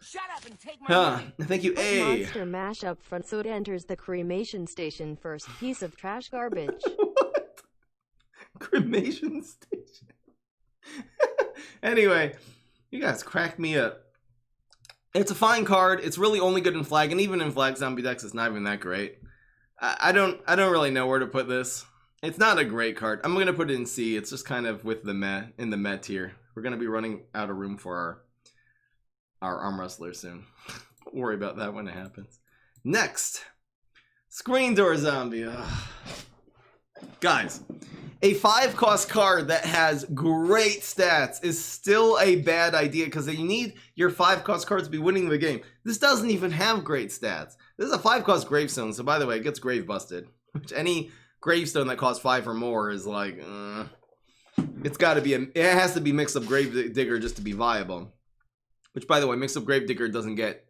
[SPEAKER 3] Shut up and take my money.
[SPEAKER 1] Thank you, A.
[SPEAKER 2] Monster Mash up front so it enters the cremation station first. Piece of trash garbage.
[SPEAKER 1] What? Cremation station? Anyway, You guys crack me up. It's a fine card. It's really only good in flag, and even in flag zombie decks, it's not even that great. I don't really know where to put this. It's not a great card. I'm gonna put it in C. It's just kind of with the meh in the meh tier. We're gonna be running out of room for our arm wrestler soon. Don't worry about that when it happens. Next, Screen Door Zombie. Ugh. Guys, a 5-cost card that has great stats is still a bad idea because you need your 5-cost cards to be winning the game. This doesn't even have great stats. This is a 5-cost gravestone, so by the way, it gets grave busted. Which any gravestone that costs 5 or more is like, it's got to be it has to be Mix Up Grave Digger just to be viable. Which, by the way, Mix Up Grave Digger doesn't get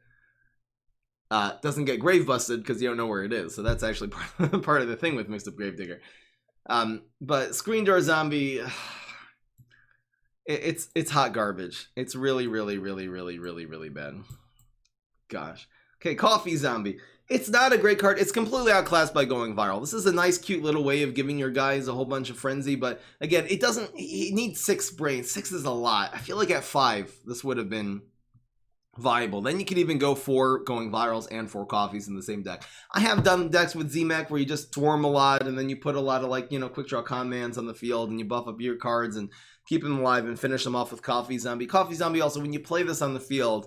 [SPEAKER 1] grave busted because you don't know where it is. So that's actually part of the thing with Mix Up Grave Digger. But Screen Door Zombie, it's hot garbage. It's really bad. Gosh. Okay, Coffee Zombie. It's not a great card. It's completely outclassed by going viral. This is a nice, cute little way of giving your guys a whole bunch of frenzy, but again, he needs 6 brains. 6 is a lot. I feel like at 5, this would have been viable. Then you could even go 4 going virals and 4 coffees in the same deck. I have done decks with ZMAC where you just swarm a lot and then you put a lot of quick draw commands on the field and you buff up your cards and keep them alive and finish them off with Coffee Zombie. Coffee Zombie also, when you play this on the field,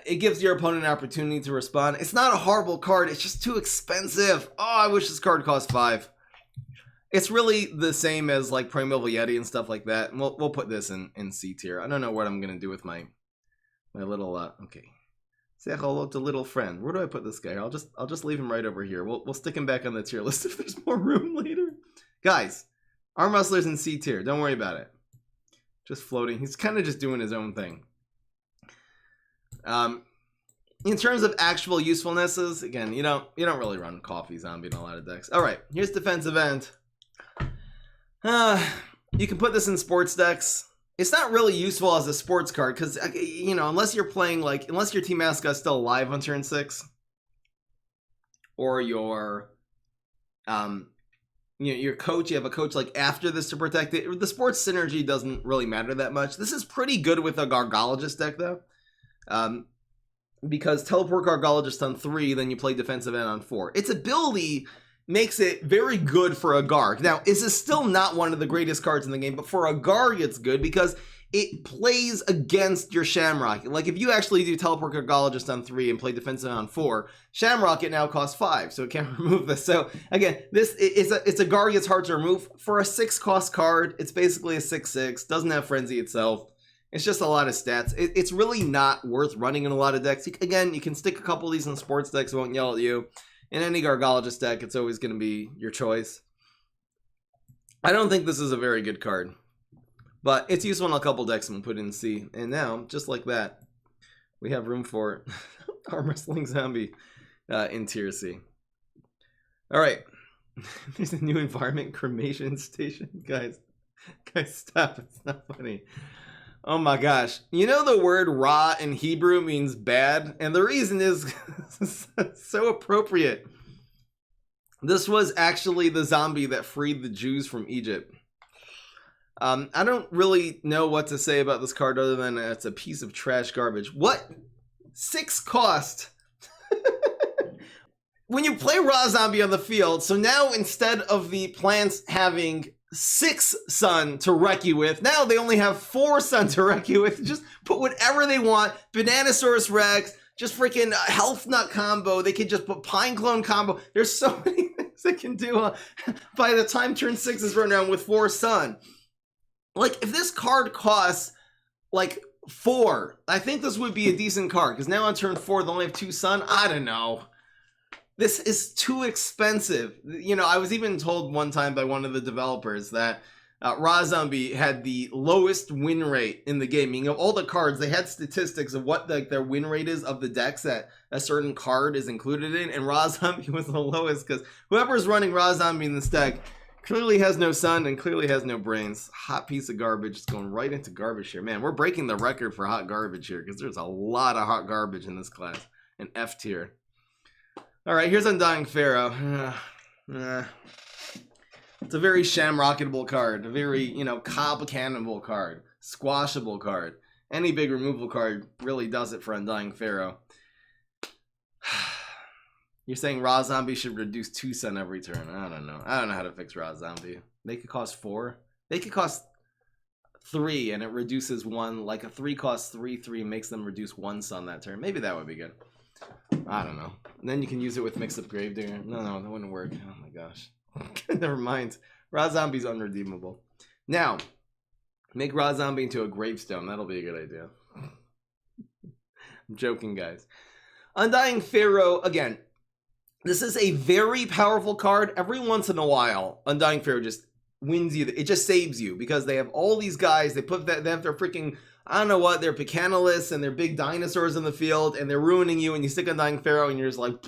[SPEAKER 1] it gives your opponent an opportunity to respond. It's not a horrible card. It's just too expensive. Oh, I wish this card cost 5. It's really the same as like Primeval Yeti and stuff like that. And we'll put this in C tier. I don't know what I'm going to do with my little, okay. Say hello to little friend. Where do I put this guy? I'll just leave him right over here. We'll stick him back on the tier list if there's more room later. Guys, Arm Wrestler's in C tier. Don't worry about it. Just floating. He's kind of just doing his own thing. In terms of actual usefulnesses, again, you don't really run Coffee Zombie in a lot of decks. All right, here's Defensive End. You can put this in sports decks. It's not really useful as a sports card because, unless you're playing unless your team mascot's still alive on turn 6, or your coach, you have a coach like after this to protect it. The sports synergy doesn't really matter that much. This is pretty good with a Gargologist deck though, because teleport Gargologist on 3, then you play Defensive End on 4. Its ability makes it very good for a Garg. Now, this is still not one of the greatest cards in the game, but for a Garg, it's good because it plays against your Shamrock. Like, if you actually do Teleport Gargologist on 3 and play Defensive on 4, Shamrock, it now costs 5, so it can't remove this. So, again, it's a Garg it's hard to remove. For a 6-cost card, it's basically a 6/6, doesn't have Frenzy itself. It's just a lot of stats. It's really not worth running in a lot of decks. Again, you can stick a couple of these in sports decks, it won't yell at you. In any Gargologist deck, it's always going to be your choice. I don't think this is a very good card, but it's useful in a couple decks and put in C. And now, just like that, we have room for Arm Wrestling Zombie in tier C. All right, there's a new environment cremation station, guys. Stop! It's not funny. Oh my gosh. You know the word ra in Hebrew means bad? And the reason is so appropriate. This was actually the zombie that freed the Jews from Egypt. I don't really know what to say about this card other than it's a piece of trash garbage. What? 6 cost? When you play Ra Zombie on the field, so now instead of the plants having 6 sun to wreck you with, now they only have 4 sun to wreck you with. Just put whatever they want. Bananasaurus Rex, just freaking Health Nut combo. They could just put Pine Clone combo. There's so many things they can do by the time turn 6 is run around with 4 sun. Like, if this card costs like 4, I think this would be a decent card, because now on turn 4 they only have 2 sun. I don't know. This is too expensive. I was even told one time by one of the developers that Ra Zombie had the lowest win rate in the game. Meaning, of all the cards, they had statistics of what their win rate is of the decks that a certain card is included in, and Ra Zombie was the lowest because whoever's running Ra Zombie in this deck clearly has no sun and clearly has no brains. Hot piece of garbage. It's going right into garbage here. Man, we're breaking the record for hot garbage here because there's a lot of hot garbage in this class. An F tier. All right, here's Undying Pharaoh. It's a very shamrocketable card, a very, you know, cob cannonable card, squashable card. Any big removal card really does it for Undying Pharaoh. You're saying Raw Zombie should reduce 2 sun every turn. I don't know. I don't know how to fix Raw Zombie. They could cost 4. They could cost 3 and it reduces 1. Like a 3 costs 3 makes them reduce 1 sun that turn. Maybe that would be good. I don't know. And then you can use it with Mix Up Gravedigger. No, that wouldn't work. Oh my gosh. Never mind. Raw Zombie's unredeemable. Now, make Raw Zombie into a gravestone. That'll be a good idea. I'm joking, guys. Undying Pharaoh, again, this is a very powerful card. Every once in a while, Undying Pharaoh just wins you. It just saves you because they have all these guys. They have their freaking, I don't know what, their Picanolus and their big dinosaurs in the field, and they're ruining you. And you stick Undying Pharaoh, and you're just like,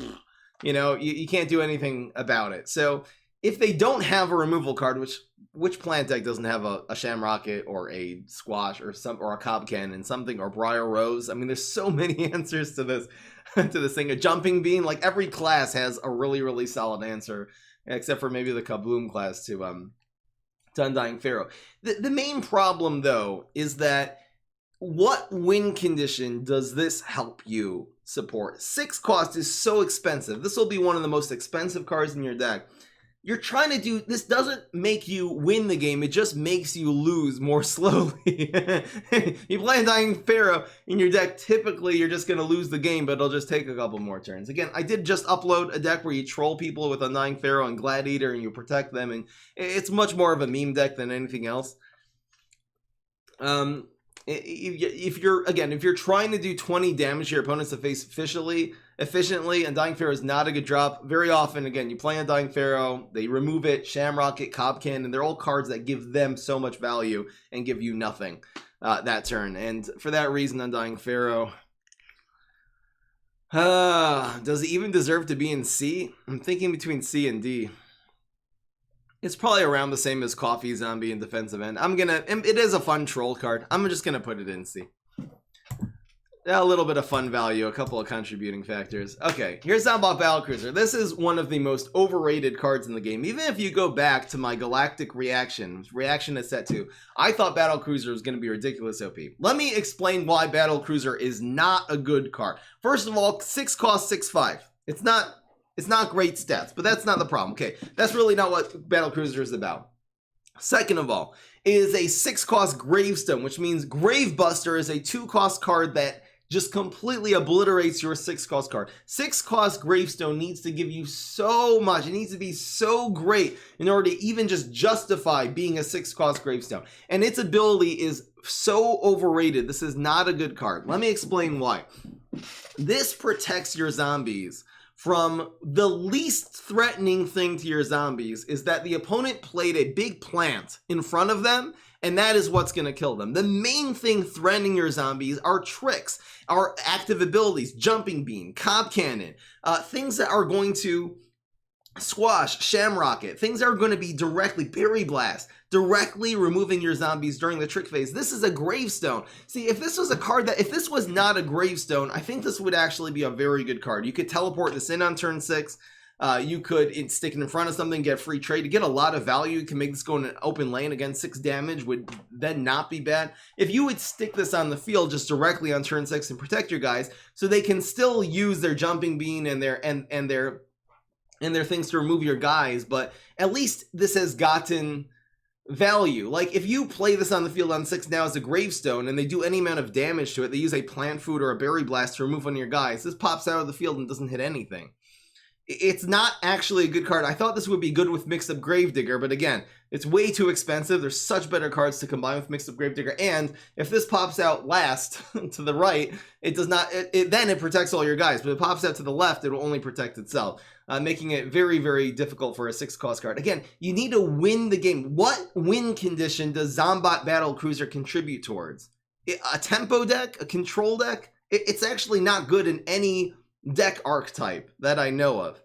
[SPEAKER 1] you know, you can't do anything about it. So if they don't have a removal card, which plant deck doesn't have a Shamrocket or a Squash or a Cob Cannon, something, or Briar Rose? I mean, there's so many answers to this. To this thing. A Jumping Bean, like every class has a really solid answer, except for maybe the Kabloom class to Undying Pharaoh. The main problem though is that what win condition does this help you support? 6 cost is so expensive. This will be one of the most expensive cards in your deck. You're trying to do, this doesn't make you win the game, it just makes you lose more slowly. You play Undying Pharaoh in your deck, typically you're just going to lose the game, but it'll just take a couple more turns. Again, I did just upload a deck where you troll people with Undying Pharaoh and Gladiator and you protect them, and it's much more of a meme deck than anything else. If you're trying to do 20 damage to your opponents to face efficiently, Undying Pharaoh is not a good drop. Very often, again, you play Undying Pharaoh, they remove it, Shamrocket, Cob Cannon, they're all cards that give them so much value and give you nothing that turn. And for that reason, Undying Pharaoh, does it even deserve to be in C? I'm thinking between C and D. It's probably around the same as Coffee Zombie in defensive end. It is a fun troll card. I'm just gonna put it in C. A little bit of fun value, a couple of contributing factors. Okay, here's Zombot Battlecruiser. This is one of the most overrated cards in the game. Even if you go back to my Galactic reaction is set 2, I thought Battlecruiser was going to be ridiculous OP. Let me explain why Battlecruiser is not a good card. First of all, 6 cost 6/5. It's not great stats, but that's not the problem. Okay, that's really not what Battlecruiser is about. Second of all, it is a 6 cost Gravestone, which means Gravebuster is a 2 cost card that just completely obliterates your 6 cost card. 6 cost Gravestone needs to give you so much. It needs to be so great in order to even just justify being a 6 cost Gravestone. And its ability is so overrated. This is not a good card. Let me explain why. This protects your zombies from the least threatening thing to your zombies is that the opponent played a big plant in front of them, and that is what's going to kill them. The main thing threatening your zombies are tricks, are active abilities, Jumping Bean, Cob Cannon, things that are going to squash, Shamrocket, things that are going to be directly, Berry Blast, directly removing your zombies during the trick phase. This is a Gravestone. See, if this was a card if this was not a Gravestone, I think this would actually be a very good card. You could teleport this in on turn 6. You could stick it in front of something, get free trade. To get a lot of value, you can make this go in an open lane. Again, 6 damage would then not be bad. If you would stick this on the field just directly on turn 6 and protect your guys, so they can still use their Jumping Bean and their things to remove your guys, but at least this has gotten value. Like if you play this on the field on 6 now as a Gravestone and they do any amount of damage to it, they use a Plant Food or a Berry Blast to remove one of your guys, this pops out of the field and doesn't hit anything. It's not actually a good card. I thought this would be good with Mixed Up Gravedigger, but again, it's way too expensive. There's such better cards to combine with Mixed Up Gravedigger, and if this pops out last to the right, it does not. Then it protects all your guys, but if it pops out to the left, it will only protect itself, making it very, very difficult for a 6 cost card. Again, you need to win the game. What win condition does Zombot Battlecruiser contribute towards? A tempo deck, a control deck? It's actually not good in any deck archetype that I know of.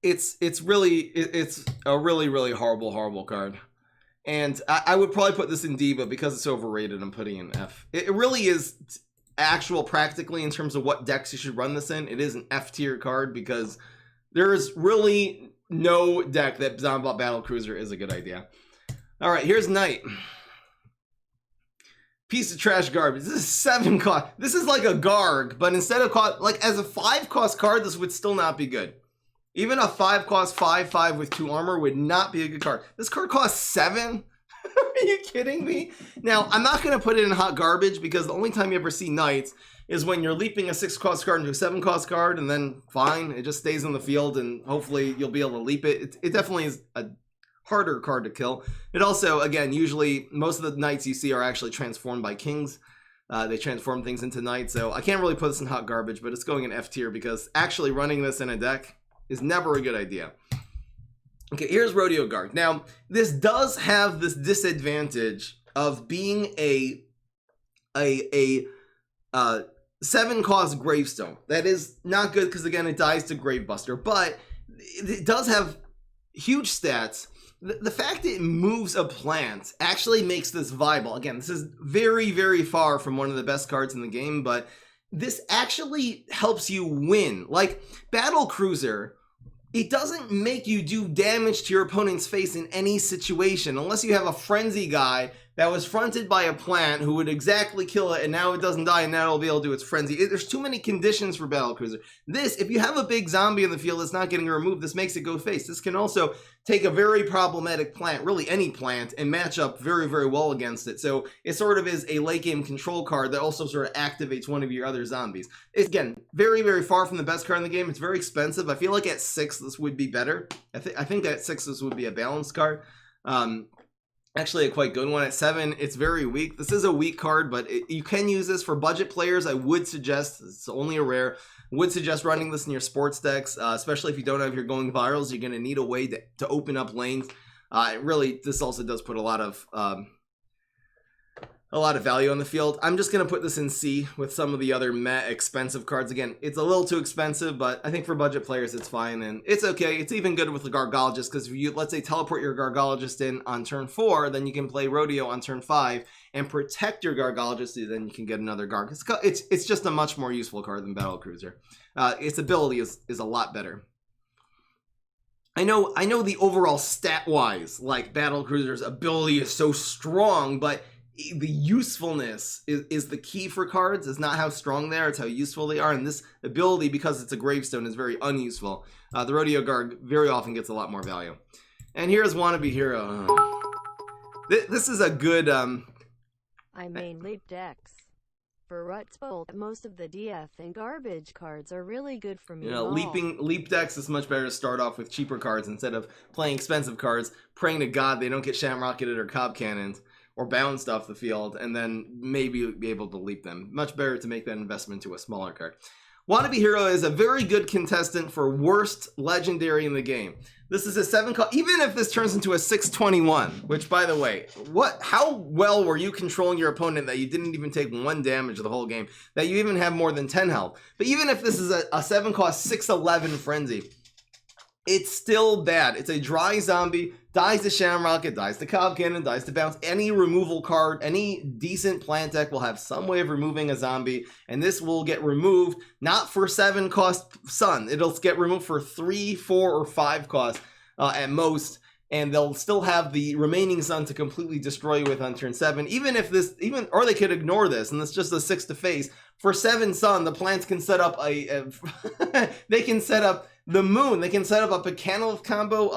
[SPEAKER 1] It's a really horrible card, and I would probably put this in D, but because it's overrated, I'm putting it in F. It really is actual practically in terms of what decks you should run this in. It is an F tier card because there's really no deck that Zombot Battle Cruiser is a good idea. All right, here's Knight. Piece of trash garbage. This is 7 cost. This is like a Garg, but instead of cost, like as a 5 cost card, this would still not be good. Even a 5 cost 5/5 with 2 armor would not be a good card. This card costs 7. Are you kidding me? Now, I'm not going to put it in hot garbage because the only time you ever see Knights is when you're leaping a 6 cost card into a 7 cost card, and then fine, it just stays on the field and hopefully you'll be able to leap it. It definitely is a harder card to kill. It also, again, usually most of the Knights you see are actually transformed by Kings. They transform things into Knights, so I can't really put this in hot garbage, but it's going in F tier because actually running this in a deck is never a good idea. Okay, here's Rodeo Guard. Now, this does have this disadvantage of being a 7 cost Gravestone. That is not good because, again, it dies to Gravebuster, but it does have huge stats. The fact that it moves a plant actually makes this viable. Again, this is very, very far from one of the best cards in the game, but this actually helps you win. Like, Battle Cruiser, it doesn't make you do damage to your opponent's face in any situation, unless you have a frenzy guy that was fronted by a plant who would exactly kill it, and now it doesn't die, and now it'll be able to do its frenzy. There's too many conditions for Battle Cruiser. This, if you have a big zombie in the field that's not getting removed, this makes it go face. This can also take a very problematic plant, really any plant, and match up very, very well against it. So it sort of is a late game control card that also sort of activates one of your other zombies. It's, again, very, very far from the best card in the game. It's very expensive. I feel like at 6 this would be better. I think at 6 this would be a balanced card. Actually a quite good one. At 7 it's very weak. This is a weak card, but you can use this for budget players. I would suggest, it's only a rare, would suggest running this in your sports decks, especially if you don't have your going virals. You're going to need a way to open up lanes. Really, this also does put a lot of value on the field. I'm just going to put this in C with some of the other expensive cards. Again, it's a little too expensive, but I think for budget players it's fine, and it's okay. It's even good with the Gargologist, because if you, let's say, teleport your Gargologist in on turn 4, then you can play Rodeo on turn 5 and protect your Gargologist, and then you can get another Garg. It's just a much more useful card than Battle Cruiser. Its ability is a lot better. I know the overall stat-wise, like, Battle Cruiser's ability is so strong, but the usefulness is the key for cards. It's not how strong they are, it's how useful they are, and this ability, because it's a Gravestone, is very unuseful. The Rodeo Guard very often gets a lot more value. And here's Wannabe Hero. This is a good
[SPEAKER 2] I main leap decks. For Rut's Bolt, most of the DF and garbage cards are really good for me.
[SPEAKER 1] You know, leap decks is much better to start off with cheaper cards instead of playing expensive cards, praying to God they don't get Shamrocketed or Cob Cannons or bounced off the field, and then maybe be able to leap them. Much better to make that investment to a smaller card. Wannabe Hero is a very good contestant for worst legendary in the game. This is a 7 cost, even if this turns into a 6/21, which, by the way, how well were you controlling your opponent that you didn't even take 1 damage the whole game, that you even have more than 10 health? But even if this is a 7 cost 6/11 Frenzy, it's still bad. It's a dry zombie, dies to Shamrocket, dies to Cob Cannon, dies to Bounce. Any removal card, any decent plant deck will have some way of removing a zombie, and this will get removed not for 7 cost Sun. It'll get removed for 3, 4, or 5 cost at most, and they'll still have the remaining Sun to completely destroy you with on turn 7. Even if this, or they could ignore this, and it's just a 6 to face. For 7 Sun, the plants can set up they can set up the Moon. They can set up a Canalith combo,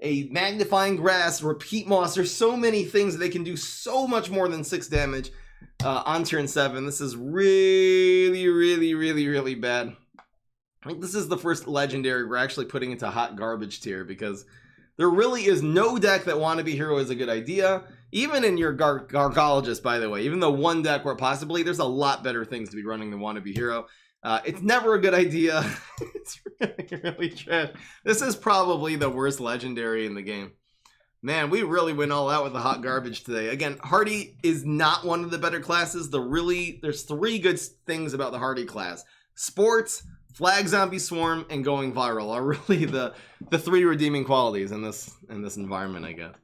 [SPEAKER 1] a Magnifying Grass, Repeat Moss. There's so many things that they can do so much more than 6 damage on turn 7. This is really, really, really, really bad. I think this is the first legendary we're actually putting into hot garbage tier, because there really is no deck that Wannabe Hero is a good idea. Even in your Gargologist, by the way, even though one deck where possibly, there's a lot better things to be running than Wannabe Hero. It's never a good idea. It's really, really trash. This is probably the worst legendary in the game. Man, we really went all out with the hot garbage today. Again, Hearty is not one of the better classes. There's 3 good things about the Hearty class. Sports, Flag Zombie Swarm, and going viral are really the 3 redeeming qualities in this environment, I guess.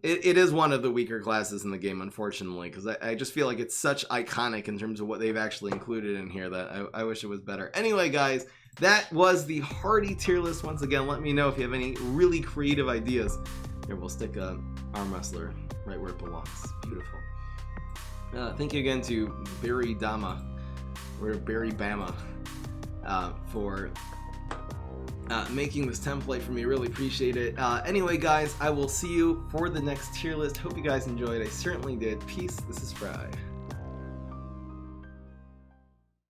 [SPEAKER 1] It is one of the weaker classes in the game, unfortunately, because I just feel like it's such iconic in terms of what they've actually included in here that I wish it was better. Anyway, guys, that was the Hearty tier list. Once again, let me know if you have any really creative ideas. Here, we'll stick a arm wrestler right where it belongs. Beautiful. Thank you again to Barry Dama, or Barry Bama, for making this template for me. Really appreciate it. Anyway, guys, I will see you for the next tier list. Hope you guys enjoyed. I certainly did. Peace. This is Fry.